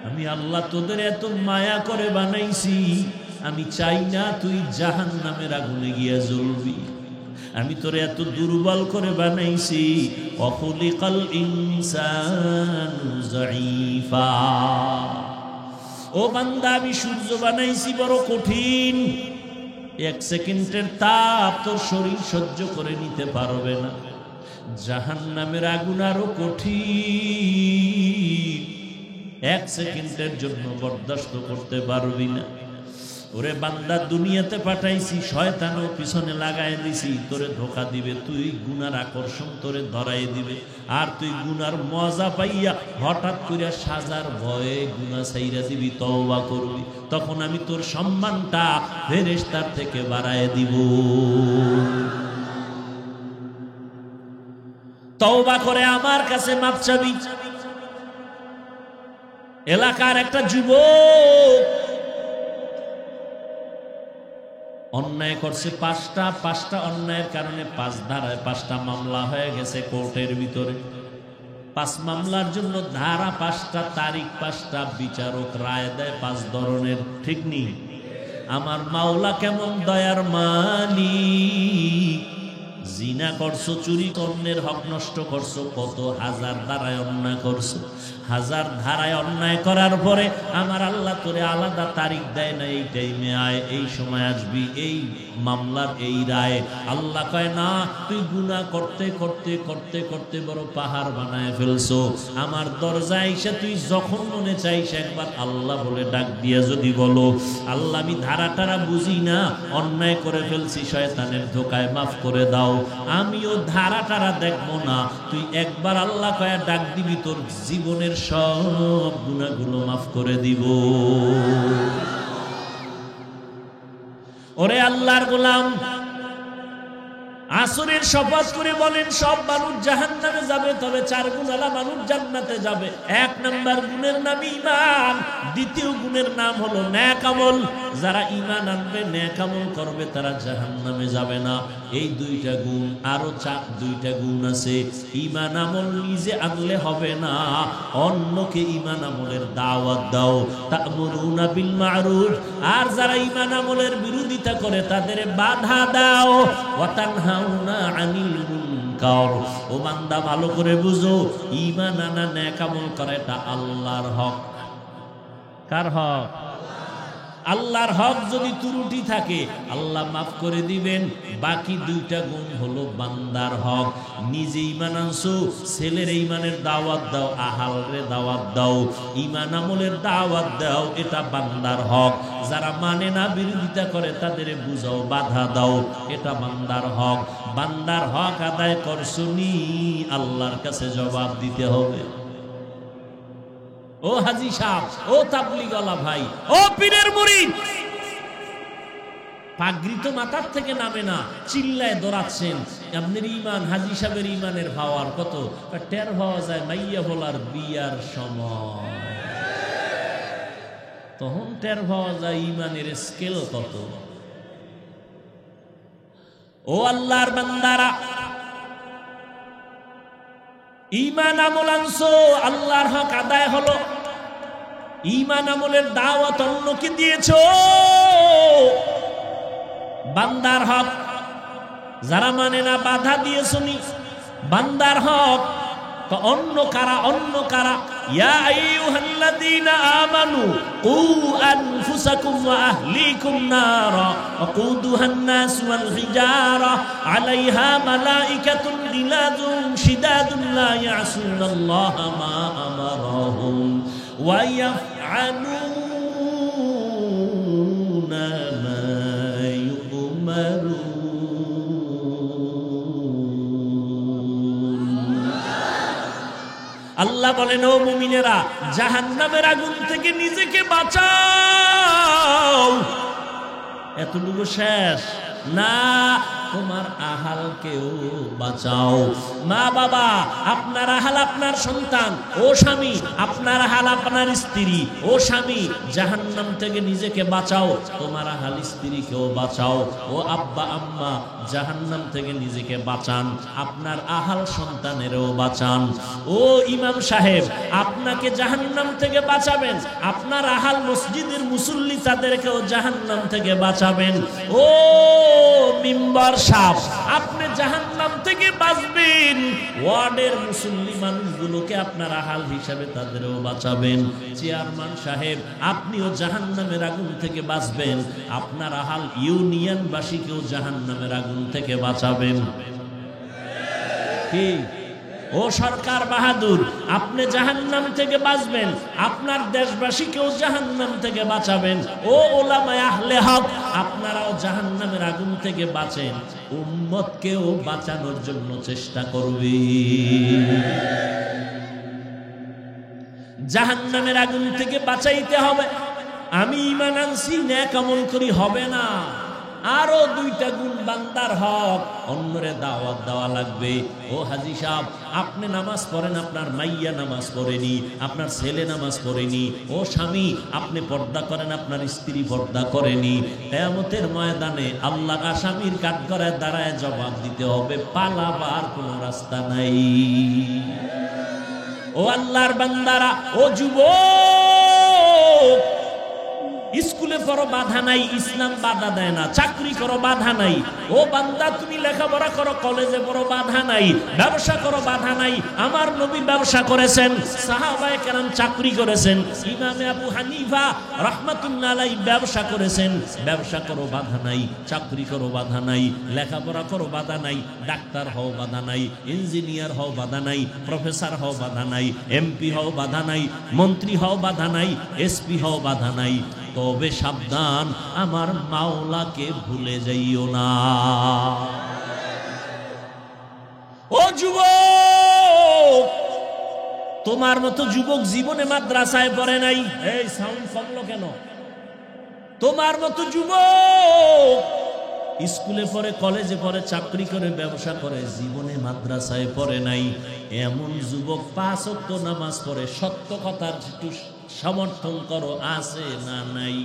আমি আল্লাহ তোদের এত মায়া করে বানাইছি, আমি চাই না তুই জাহান্নামের আগুনে গিয়া জ্বলবি। আমি তোরে এত দুর্বল করে বানাইছি, অখলিকাল ইনসানু যায়ীফা। ও বান্দা, আমি সূর্য বানাইছি বড় কঠিন, 1 সেকেন্ডের তাপ তোর শরীর সহ্য করে নিতে পারবে না। জাহান্নামের আগুন আরো কঠিন, 1 সেকেন্ডের জন্য বরদাস্ত করতে পারবি না। ওরে বান্দা, দুনিয়াতে পাঠাইছি, শয়তানও পিছনে লাগাই দিছি, তোরে ধোকা দিবে, তুই গুনার আকর্ষণ তোরে ধরাই দিবে, আর তুই গুনার মজা পাইয়া হঠাৎ করে সাজার ভয়ে গুনাহ ছাইরা দিবি, তওবা করবি, তখন আমি তোর সম্মানটা ফেরেশতার থেকে বাড়ায় দিব। তওবা করে আমার কাছে মাপ চাবি। এলাকার একটা যুবক অন্যায় করছে, পাঁচটা অন্যায়ের কারণে 5 ধারায় 5টা মামলা হয়ে গেছে কোর্টের ভিতরে। 5 মামলার জন্য ধারা 5টা, তারিখ 5টা, বিচারক রায় দেয় 5 ধরনের। ঠিক নেই? আমার মাওলা কেমন দয়ার মালিক। জিনা করছো, চুরি, অন্যের হক নষ্ট করছো, কত হাজার ধারায় অন্যায় করছো। 1000 ধারায় অন্যায় করার পরে আমার আল্লাহ তোরে আলাদা তারিখ দেয় না, এই টাইমে আয়, এই সময় আসবি, এই মামলার এই রায়। আল্লাহ কয় না, তুই গুনাহ করতে করতে করতে করতে বড় পাহাড় বানায় ফেলছো। আমার দরজায় এসে তুই যখন মনে চাইস একবার আল্লাহ বলে ডাক দিয়ে যদি বলো, আল্লাহ আমি ধারা টারা বুঝি না, অন্যায় করে ফেলছি, শয়তানের ধোকায় মাফ করে দাও, আমিও ধারা টারা দেখবো না, তুই একবার আল্লাহ কয়া ডাক দিবি, তোর জীবনের সব গুনাহগুলো মাফ করে দিব। ওরে আল্লাহর গোলাম, আসরের শপথ করে বলেন সব মানুষ জাহান্নামে যাবে, তবে 4 গুণওয়ালা মানুষ জান্নাতে যাবে। 1 নাম্বার গুণের নাম ঈমান, 2য় গুণের নাম হলো নেক আমল। যারা ঈমান আনবে, নেক আমল করবে, তারা জাহান্নামে যাবে না। এই 2টা গুণ, আরো 2টা গুণ আছে। ঈমান আমল নিজে আনলে হবে না, অন্যকে ঈমান আমলের দাওয়াত দাও। তা'মুরুনা বিল মা'রুফ, আর যারা ঈমান আমলের বিরোধিতা করে তাদের বাধা দাও। ওয়া তানহাউনা আনিল মুনকার, ও বান্দা ভালো করে বুঝো, ঈমান আনা, নেক আমল করা, এটা আল্লাহর হক। কার হক? আল্লাহর হক। যদি ত্রুটি থাকে আল্লাহ মাফ করে দিবেন। বাকি 2টা গুণ হলো বান্দার হক। নিজে ঈমান আনছো, ছেলের ঈমানের দাওয়াত দাও, আহালরে দাওয়াত দাও, ঈমান আমলের দাওয়াত দাও, এটা বান্দার হক। যারা মানে না, বিরোধিতা করে, তাদের বুঝাও, বাধা দাও, এটা বান্দার হক। বান্দার হক আদায় করছনি, আল্লাহর কাছে জবাব দিতে হবে। ও হাজী সাহেব, ও তাবলীগওয়ালা ভাই, ও পীরের মুরিদ, পাগড়ি তো মাথার থেকে নামে না, চিল্লায় দৌড়াচ্ছেন। আপনার ঈমান, হাজী সাহেবের ঈমানের পাওয়ার কত টের পাওয়া যায় মাইয়া বলার বিয়ার সময়, তখন টের পাওয়া যায় ঈমানের স্কেল কত। ও আল্লাহর বান্দারা, ঈমান আমল আনছো, আল্লাহর হক আদায় হলো। ঈমান আমলের দাওয়াত অন্যকে দিয়েছো, বান্দার হক। যারা মানে না, বাধা দিয়েছো নি, বান্দার হক। তো অন্য কারা? অন্য কারা? ইয়া আইয়ুহাল্লাযীনা আমানু কু আনফুসাকুম ওয়া আহলিকুম নারা ওয়াকুদুহান নাস ওয়াল হিজারা আলাইহা মালাইকাতুন গিলাযুন শিদাদুন লা ইয়াসুনাল্লাহা মা আমারাহুম ওয়া ইয়াফআলুনা মা ইউমারুন। আল্লাহ বলেন, ও মুমিনেরা, জাহান্নামের আগুন থেকে নিজেকে বাঁচাও। এতটুকু শেষ না, তোমার আহালকেও বাঁচাও। মা বাবা, আপনার আহাল আপনার সন্তান, ও স্বামী আপনার আহাল আপনার স্ত্রী, ও স্বামী জাহান্নাম থেকে নিজেকে বাঁচাও, তোমার আহাল স্ত্রীকেও বাঁচাও। ও আব্বা আম্মা, জাহান্নাম থেকে নিজেকে বাঁচান, আপনার আহাল সন্তানেরও বাঁচান। ও ইমাম সাহেব, আপনাকে জাহান্নাম থেকে বাঁচাবেন, আপনার আহাল মসজিদের মুসল্লি তাদেরকেও জাহান্নাম থেকে বাঁচাবেন। ও মিম্বার সাহেব, আপনি জাহান্নাম থেকে বাঁচবেন, ওয়ার্ডের মুসল্লি মানুষগুলোকে আপনার আহাল হিসাবে তাদেরও বাঁচাবেন। চেয়ারম্যান সাহেব, আপনিও জাহান্নামের আগুন থেকে বাঁচবেন, আপনার আহাল ইউনিয়নবাসীকেও জাহান্নামের আগুন থেকে বাঁচাবেন। কি ও সরকার বাহাদুর, আপনি জাহান্নাম থেকে বাঁচবেন, আপনার দেশবাসীকেও জাহান্নাম থেকে বাঁচাবেন। ও উলামায়ে আহলে হক, আপনারাও জাহান্নামের আগুন থেকে বাঁচেন, উম্মতকেও বাঁচানোর জন্য চেষ্টা করবেন। জাহান্নামের আগুন থেকে বাঁচাইতে হবে। আমি ঈমান আনছি, নেক আমল করি হবে না, আরো দুইটা গুণ বান্দার হক, অন্যরে দাওয়াত দেওয়া লাগবে। ও হাজী সাহেব, আপনি নামাজ পড়েন, আপনার মাইয়া নামাজ পড়েনি, আপনার ছেলে নামাজ পড়েনি। ও স্বামী, আপনি পর্দা করেন, আপনার স্ত্রী পর্দা করেনি। কিয়ামতের ময়দানে আল্লাহর আসামির কাঠগড়ায় দাঁড়ায় জবাব দিতে হবে, পালাবার কোনো রাস্তা নাই। ও আল্লাহর বান্দারা, ও যুবক, স্কুলে পড়ো বাধা নাই, ইসলাম বাধা দেয় না। চাকরি করো বাধা নাই। ও বান্দা, তুমি লেখাপড়া করো, কলেজে পড়ো বাধা নাই। ব্যবসা করো বাধা নাই। আমার নবী ব্যবসা করেছেন, সাহাবায়ে কেরাম চাকরি করেছেন, ইমামে আবু হানিফা রাহমাতুল্লাহ আলাইহি ব্যবসা করেছেন। ব্যবসা করো বাধা নাই, চাকরি করো বাধা নাই, লেখাপড়া করো বাধা নাই, ডাক্তার হও বাধা নাই, ইঞ্জিনিয়ার হও বাধা নাই, প্রফেসর হও বাধা নাই, এমপি হও বাধা নাই, মন্ত্রী হও বাধা নাই, এসপি হও বাধা নাই। তবে সাবধান, আমার মাওলাকে ভুলে যাইও না। ও যুবক, তোমার মতো যুবক জীবনে মাদ্রাসায় পড়ে নাই। এই সাউন্ড কমলো কেন? তোমার মতো যুবক স্কুলে পড়ে, কলেজে পড়ে, চাকরি করে, ব্যবসা করে, জীবনে মাদ্রাসায় পড়ে নাই। এমন যুবক 5 ওয়াক্ত নামাজ পড়ে, সত্য কথার একটু সমর্থন করো, আছে না নাই?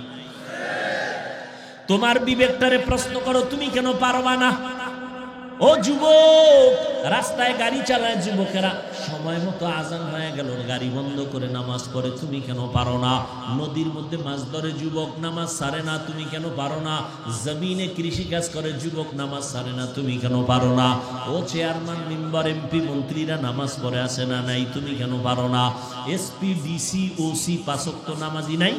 তোমার বিবেকটারে প্রশ্ন করো, তুমি কেন পারবা না? ও যুবক, রাস্তায় গাড়ি চালায় যুবকেরা, সময় মতো আজান হয়ে গেল, গাড়ি বন্ধ করে নামাজ পড়ে, তুমি কেন পারো না? নদীর মধ্যে মাছ ধরে যুবক, নামাজ ছাড়ে না, তুমি কেন পারো না? জমিনে কৃষি কাজ করে যুবক, নামাজ ছাড়ে না, তুমি কেন পারো না? ও চেয়ারম্যান, মেম্বার, এমপি, মন্ত্রীরা নামাজ পড়ে আছে না নাই? তুমি কেন পারো না? এসপি, ডিসি, ওসি 5 ওয়াক্ত নামাজি নাই?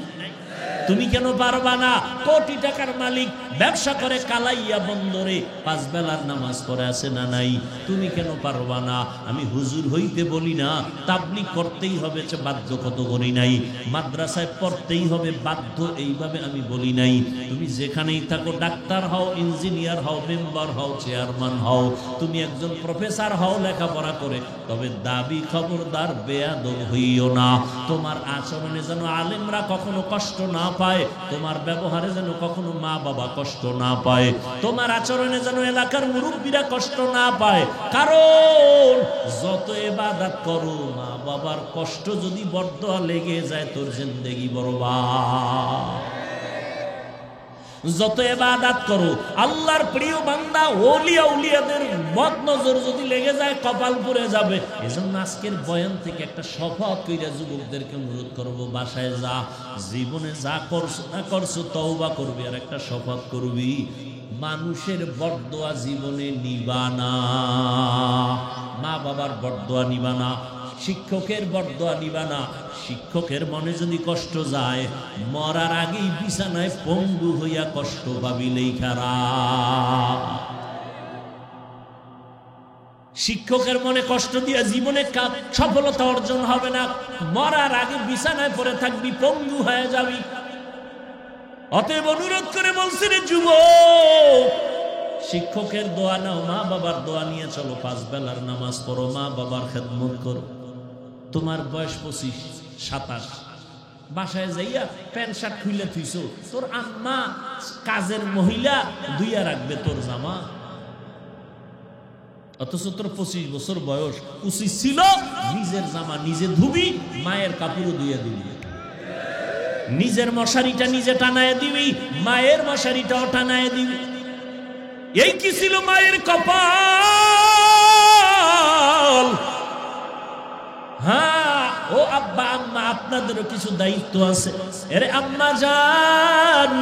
তুমি কেন পারবা না? কোটি টাকার মালিক, ব্যবসা করে কালাইয়া বন্দরে, 5 বেলার নামাজ পড়ে আছে না নাই? তুমি কেন পারবা না? আমি হুজুর হইতে বলি না, তাবলীগ করতেই হবে বাধ্য কত করি নাই, মাদ্রাসায় পড়তেই হবে বাধ্য এইভাবে আমি বলি নাই। তুমি যেখানেই থাকো, ডাক্তার হও, ইঞ্জিনিয়ার হও, মেম্বার হও, চেয়ারম্যান হও, তুমি একজন প্রফেসর হও লেখাপড়া করে, তবে দাবি খবরদার বেয়াদব হইও না। তোমার আচরণে যেন আলেমরা কখনো কষ্ট না পায়, তোমার ব্যবহারে যেন কখনো মা বাবা কষ্ট না পায়, তোমার আচরণে যেন এলাকার মুরব্বীরা কষ্ট না পায়। কারণ যত ইবাদত করো, মা বাবার কষ্ট যদি বরদোয়া লেগে যায়, তোর জিন্দেগি বরবাদ। যত ইবাদত করো, আল্লাহর প্রিয় বান্দা ওলিয়া উলিয়াদের বদনজর যদি লেগে যায়, কপাল পুড়ে যাবে। এজন্য আজকের বয়ান থেকে একটা শপথ কইরা যুবকদেরকে অনুরোধ করব, বাসায় যা, জীবনে যা করছো না করছো তওবা করবি, আর একটা শপথ করবি, মানুষের বরদোয়া জীবনে নিবা না, মা বাবার বরদোয়া নিবা না, শিক্ষকের বরদোয়া নিবা না। শিক্ষকের মনে যদি কষ্ট যায়, মরার আগেই বিছানায় পঙ্গু হইয়া কষ্ট পাবিলেই খারাপ। শিক্ষকের মনে কষ্ট দিয়া জীবনে সফলতা অর্জন হবে না, মরার আগে বিছানায় পড়ে থাকবি, পঙ্গু হয়ে যাবি। অতএব অনুরোধ করে বলছি রে যুবক, শিক্ষকের দোয়া নাও, মা বাবার দোয়া নিয়ে চলো, 5 বেলার নামাজ পড়ো, মা বাবার খেদমত করো। তোমার বয়স 25-27, বাসায় যাইয়া প্যান্ট শার্ট খুলে থুইছো, তোর আম্মা কাজের মহিলা ধুইয়া রাখবে তোর জামা, অথচ তোর 25 বছর বয়স। উচিত ছিল নিজের জামা নিজে ধুবি, মায়ের কাপড়ও ধুইয়া দিবি, নিজের মশারিটা নিজে টানায় দিবি, মায়ের মশারিটাও টানায় দিবি। এই কি ছিল মায়ের কপাল? হ্যাঁ, ও আব্বা আম্মা, আপনাদেরও কিছু দায়িত্ব আছে। এরে আম্মা জান,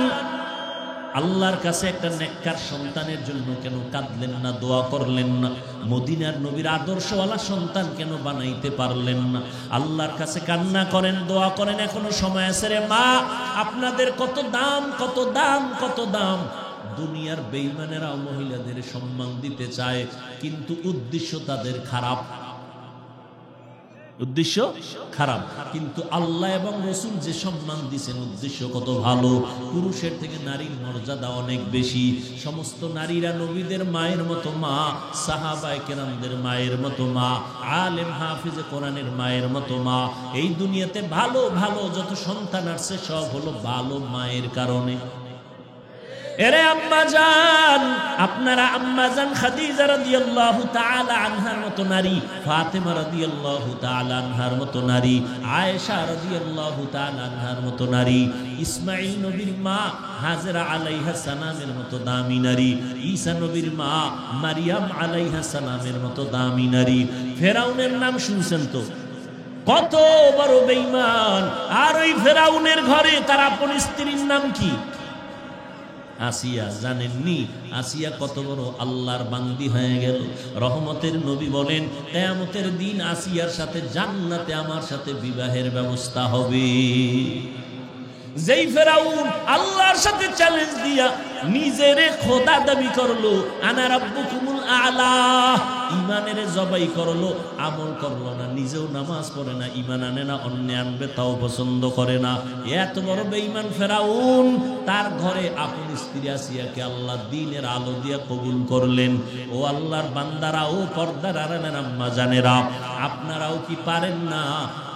আল্লাহর কাছে একটা নেককার সন্তানের জন্য কেন কাঁদলেন না, দোয়া করলেন না? মদিনার নবীর আদর্শওয়ালা সন্তান কেন বানাইতে পারলেন না? আল্লাহর কাছে কান্না করেন, দোয়া করেন, এখনো সময় আছে রে মা। আপনাদের কত দাম, কত দাম, কত দাম। দুনিয়ার বেঈমানেরা মহিলাদের সম্মান দিতে চায়, কিন্তু উদ্দেশ্য তাদের খারাপ। উদ্দেশ্য খারাপ, কিন্তু আল্লাহ এবং রসুল যে সম্মান দিয়েছেন উদ্দেশ্য কত ভালো। পুরুষের থেকে নারীর মর্যাদা অনেক বেশি। সমস্ত নারীরা নবীদের মায়ের মতো মা, সাহাবায়ে কেরামদের মায়ের মতো মা, আলেম হাফিজে কোরআনের মায়ের মতো মা। এই দুনিয়াতে ভালো ভালো যত সন্তান আসছে সব হলো ভালো মায়ের কারণে। এরে আম্মাজান, আপনারা আম্মাজান খাদিজা রাদিয়াল্লাহু তাআলা আনহার মতো নারী, ফাতেমা রাদিয়াল্লাহু তাআলা আনহার মতো নারী, আয়েশা রাদিয়াল্লাহু তাআলা আনহার মতো নারী, ইসমাঈল নবীর মা হাজেরা আলাইহিস সালামের মতো দামি নারী, ঈসা নবীর মা মারিয়াম আলাইহিস সালামের মতো দামি নারী। ফেরাউনের নাম শুনছেন তো, কত বড় বেঈমান। আর ওই ফেরাউনের ঘরে তার আপন স্ত্রীর নাম কি? আসিয়া। জানেননি আসিয়া কত বড় আল্লাহর বান্দি হয়ে গেল? রহমতের নবী বলেন, কিয়ামতের দিন আসিয়ার সাথে জান্নাতে আমার সাথে বিবাহের ব্যবস্থা হবে। যেই ফেরাউন আল্লাহর সাথে চ্যালেঞ্জ দিয়া নিজের খোদা দাবি করলো, আনা রাব্বুকুমুল আলা, ইমানের জবাই করলো, আমল করলো না, নিজেও নামাজ পড়ে না, ইমান আনে না, অন্য আনবে তাও পছন্দ করে না। এত বড় বেঈমান ফেরাউন, তার ঘরে আপন স্ত্রী আসিয়াকে আল্লাহ দ্বীনের আলো দিয়া কবুল করলেন। ও আল্লাহর বান্দারা, ও পর্দার আড়ালের আম্মা জানেরা, আপনারাও কি পারেন না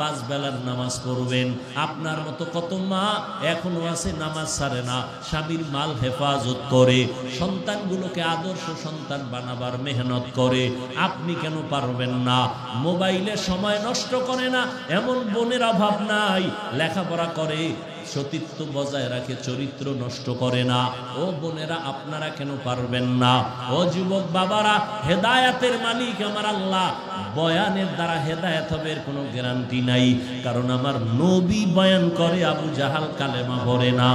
5 বেলার নামাজ পড়বেন? আপনার মতো কত মা এখনো আছে নামাজ ছাড়ে না, স্বামীর মাল হেফাজত করে, সন্তানগুলোকে আদর্শ সন্তান বানাবার মেহনত করে। আপনি কেন পারবেন না? মোবাইলে সময় নষ্ট করে না এমন বোনের অভাব নাই, লেখাপড়া করে, সতীত্ব বজায় রাখে, চরিত্র নষ্ট করে না। ও বোনেরা, আপনারা কেন পারবেন না? ও যুবক বাবারা, হেদায়াতের মালিক আমার আল্লাহ। বয়ানের দ্বারা হেদায়েত হবে কোনো গ্যারান্টি নাই, কারণ আমার নবী বয়ান করে, আবু জাহাল কালেমা পড়ে না।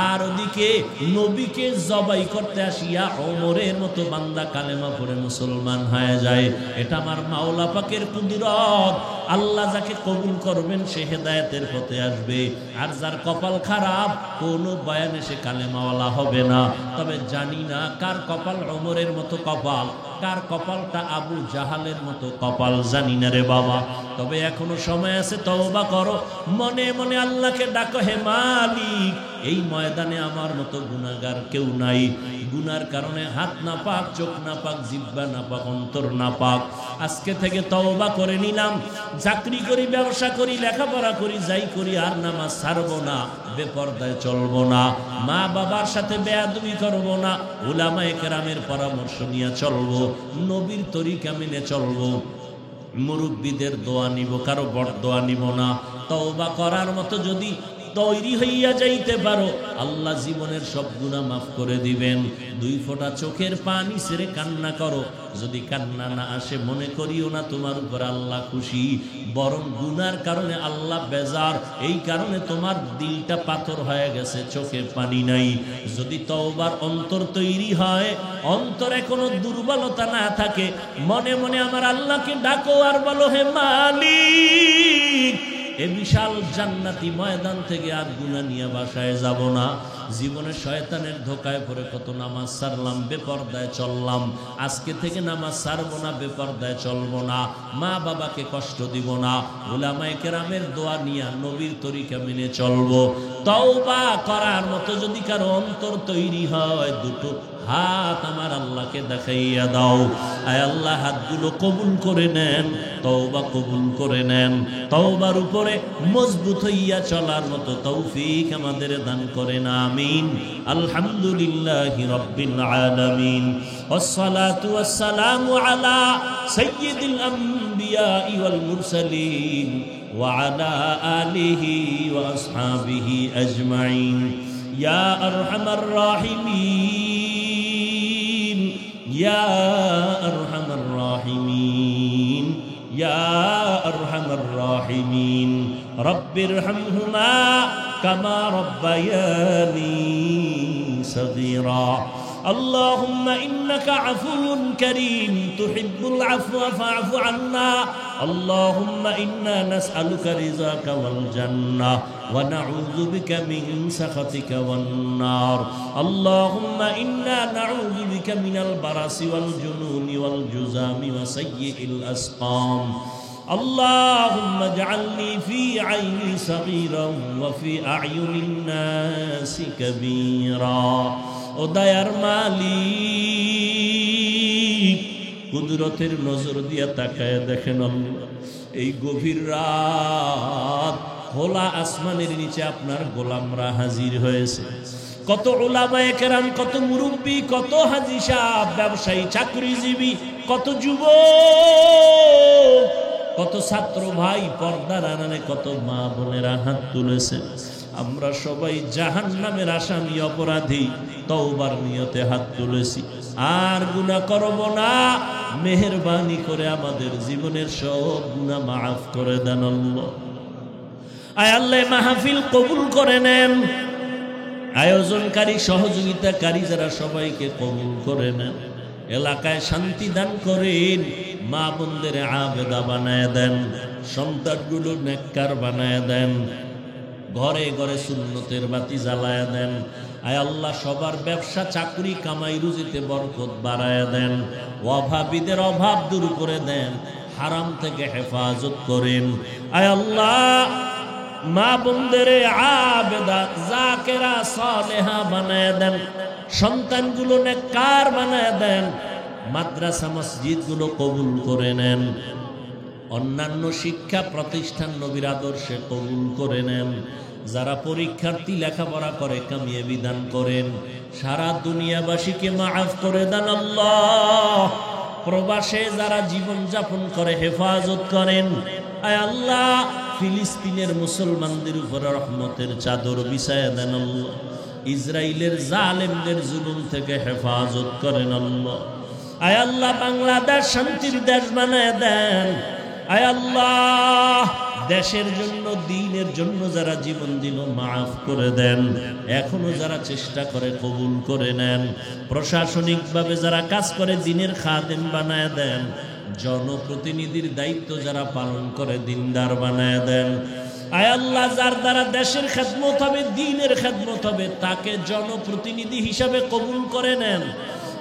আর ওদিকে নবীকে জবাই করতে আসিয়া ওমরের মতো বান্দা কালেমা পড়ে মুসলমান হয়ে যায়। এটা আমার মাওলা পাকের কুদরত। আল্লাহ যাকে কবুল করবেন সে হেদায়েতের পথে আসবে, আর যার কপাল খারাপ কোনো বয়ানে সে কালেমাওয়ালা হবে না। তবে জানি না কার কপাল ওমরের মতো কপাল, কার কপালটা আবু জাহালের মতো কপাল, জানি না রে বাবা। তবে এখনো সময় আছে, তওবা করো, মনে মনে আল্লাহকে ডাকো, হে মালিক এই ময়দানে আমার মতো গুনাহগার কেউ নাই। গুনার কারণে হাত না পাক, চোখ না পাক, জিহ্বা না পাক, অন্তর না পাক। আজকে থেকে তওবা করে নিলাম, চাকরি করি, ব্যবসা করি, লেখাপড়া করি, যাই করি, আর নামাজ ছাড়বো না, বেপরদায় চলবো না, মা বাবার সাথে বেয়াদবি করবো না, উলামায়ে কেরামের পরামর্শ নিয়ে চলবো, নবীর তরিকা মেনে চলবো, মুরব্বীদের দোয়া নিব, কারো বড় দোয়া নিব না। তওবা করার মতো যদি তৈরি হইয়া যাইতে পারো, আল্লাহ জীবনের সব গুনাহ মাফ করে দিবেন। 2 ফোঁটা চোখের পানি ছেড়ে কান্না করো, যদি কান্না না আসে মনে করিও না তোমার উপর আল্লাহ খুশি, বরং গুনার কারণে আল্লাহ বেজার, এই কারণে তোমার দিলটা পাথর হয়ে গেছে, চোখে পানি নাই। যদি তওবার অন্তর তৈরি হয়, অন্তরে কোনো দুর্বলতা না থাকে, মনে মনে আমার আল্লাহকে ডাকো আর বলো, হে মালিক এ বিশাল জান্নাতি ময়দান থেকে আর গুনাহ নিয়ে বাসায় যাব না। জীবনে শয়তানের ধোকায় পড়ে কত নামাজ ছাড়লাম, বেপরদায় চললাম, আজকে থেকে নামাজ ছাড়বো না, বেপরদায় চলবো না, মা বাবাকে কষ্ট দিব না, উলামায়ে কেরামের দোয়া নিয়ে নবীর তরিকা মেনে চলবো। তওবা করার মতো যদি কারো অন্তর তৈরি হয়, 2টো হাত আমার আল্লাহকে দেখাইয়া দাও। আয় আল্লাহ, হাতগুলো কবুল করে নেন, তওবা কবুল করে নেন, তওবার উপরে মজবুত হইয়া চলার মতো তৌফিক আমাদের দান করেন, আমিন। আলহামদুলিল্লাহি রাব্বিল আলামিন, ওয়াসসালাতু ওয়াসসালামু আলা সাইয়্যিদিল আমবিয়া ওয়াল মুরসালিন ওয়া আলা আলিহি ওয়া আসহাবিহি আজমাইন। ইয়া আরহামার রাহিমিন, ইয়া আরহামার রাহিমিন, ইয়া আরহামার রাহিমিন, রব্বিরহামহুমা কামা রব্বায়ানি সগীরা। اللهم إنك عفو كريم تحب العفو فاعف عنا. اللهم إنا نسألك رضاك والجنة ونعوذ بك من سخطك والنار. اللهم إنا نعوذ بك من البرص والجنون والجذام وسيء الأسقام. اللهم اجعلني في عيني صغيرا وفي أعين الناس كبيرا ও দয়ার মালিক কুদরতের নজর দিয়া তাকায় দেখেন আল্লাহ এই গভীর রাত খোলা আসমানের নিচে আপনার গোলামরা হাজির হয়েছে কত উলামায়ে কেরাম কত মুরব্বি কত হাজী সাহেব ব্যবসায়ী চাকরিজীবী কত যুবক কত ছাত্র ভাই পর্দার আড়ালে কত মা বোনেরা হাত তুলেছেন আমরা সবাই জাহান্নামের আসামি অপরাধী তওবার নিয়তে হাত তুলেছি আর গুনাহ করব না মেহেরবানি করে আমাদের জীবনের সব গুনাহ মাফ করে দেন আল্লাহ আয় আল্লাহ মাহফিল কবুল করে নেন আয়োজনকারী সহযোগিতাকারী যারা সবাইকে কবুল করে নেন এলাকায় শান্তি দান করেন মা বোনদের আবেদা বানায় দেন সন্তানগুলো নেককার বানায় দেন ঘরে ঘরে সুন্নতের বাতি জ্বালায় দেন আয় আল্লাহ সবার ব্যবসা চাকরি কামাই রুজিতে বরকত বাড়ায় দেন অভাবীদের অভাব দূর করে দেন হারাম থেকে হেফাজত করেন আয় আল্লাহ মা বোনদের আবেদা জাকেরা সালেহা বানায় দেন সন্তানগুলো নেককার বানায় দেন মাদ্রাসা মসজিদগুলো কবুল করে নেন অন্যান্য শিক্ষা প্রতিষ্ঠান নবীর আদর্শে কবুল করে নেন যারা পরীক্ষার্থী লেখাপড়া করে কামিয়ে বিধান করেন সারা দুনিয়াবাসীকে মাফ করে দেন আল্লাহ প্রবাসে যারা জীবন যাপন করে হেফাজত করেন আয় আল্লাহ ফিলিস্তিনের মুসলমানদের উপর রহমতের চাদর বিছায়া দেন আল্লাহ ইসরায়েলের জালেমদের জুলুম থেকে হেফাজত করেন আল্লাহ আয় আল্লাহ বাংলাদেশ শান্তির দেশ বানায় দেন আয় আল্লাহ দেশের জন্য দ্বীনের জন্য যারা জীবন দিল মাফ করে দেন এখনো যারা চেষ্টা করে কবুল করে নেন প্রশাসনিকভাবে যারা কাজ করে দ্বীনের খাদেম বানায় দেন জনপ্রতিনিধির দায়িত্ব যারা পালন করে দিনদার বানায় দেন আয় আল্লাহ যার দ্বারা দেশের খেদমত হবে দ্বীনের খেদমত হবে তাকে জনপ্রতিনিধি হিসাবে কবুল করে নেন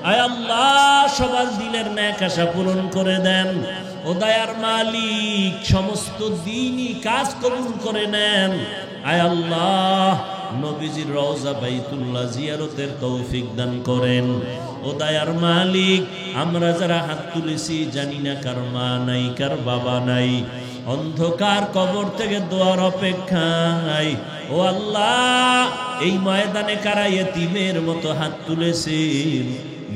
আয় আল্লাহ সবার দিলের ন্যাক আশা পূরণ করে দেন ও দয়ার মালিক সমস্ত দ্বীনি কাজ কবুল করে নেন আয় আল্লাহ নবীজির রওজা বাইতুল্লাহ জিয়ারতের তৌফিক দান করেন ও দয়ার মালিক আমরা যারা হাত তুলেছি জানি না কার মা নাই কার বাবা নাই অন্ধকার কবর থেকে দোয়ার অপেক্ষায় ও আল্লাহ এই ময়দানে কারা ইয়েতিমের মতো হাত তুলেছেন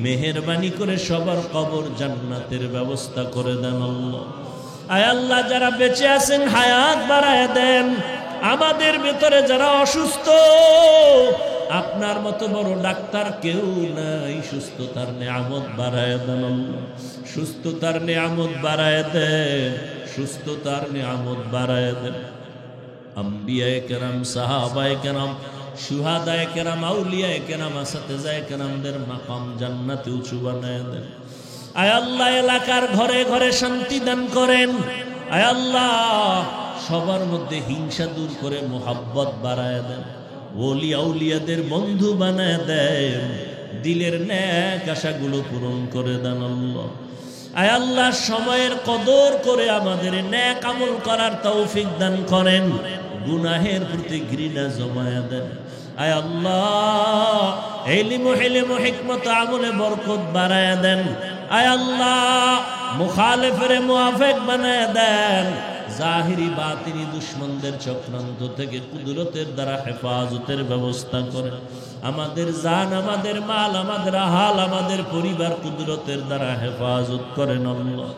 মেহেরবানি করে সবার কবর জান্নাতের ব্যবস্থা করে দেন আল্লাহ আয় আল্লাহ যারা বেঁচে আছেন হায়াত বাড়ায় দেন আমাদের ভেতরে যারা অসুস্থ আপনার মতো বড় ডাক্তার কেউ নাই সুস্থতার নিয়ামত বাড়ায় দেন আল্লাহ সুস্থতার নিয়ামত বাড়ায় দেন সুস্থতার নিয়ামত বাড়ায় দেন আম্বিয়ায়ে কেরাম সাহাবায়ে কেরাম শুহাদায়ে কেরাম আউলিয়ায়ে কেরাম আসাতেজায়ে কেরামদের মাকাম জান্নাতে উঁচু বানায় দেন আয় আল্লাহ এলাকার ঘরে ঘরে শান্তি দান করেন আয় আল্লাহ সবার মধ্যে হিংসা দূর করে মোহাব্বত বাড়ায় দেন ওলি আউলিয়াদের বন্ধু বানায় দেন দিলের ন্যাক আশাগুলো পূরণ করে দেন আল্লাহ আয় আল্লাহ সময়ের কদর করে আমাদের ন্যাক আমল করার তৌফিক দান করেন গুনাহের প্রতি ঘৃণা জমায়া দেন আয় আল্লাহ ইলম হিকমত আমলে বরকত বাড়ায়া দেন আয় আল্লাহ মুখালিফের মুআফিক বানায়া দেন জাহিরি বাতিনি দুশমনদের চক্রান্ত থেকে কুদরতের দ্বারা হেফাজতের ব্যবস্থা করেন আমাদের জান আমাদের মাল আমাদের হাল আমাদের পরিবার কুদরতের দ্বারা হেফাজত করেন আল্লাহ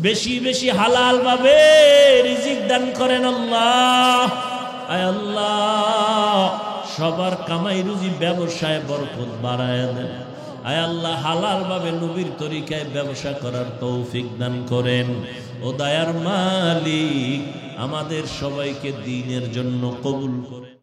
বেশি বেশি হালাল ভাবে রিজিক দান করেন আল্লাহ আয় আল্লাহ সবার কামাই রুজি ব্যবসায় বরকত বাড়ায় দেন আয় আল্লাহ হালাল ভাবে নবীর তরিকায় ব্যবসা করার তৌফিক দান করেন ও দয়ার মালিক আমাদের সবাইকে দ্বীনের জন্য কবুল করেন।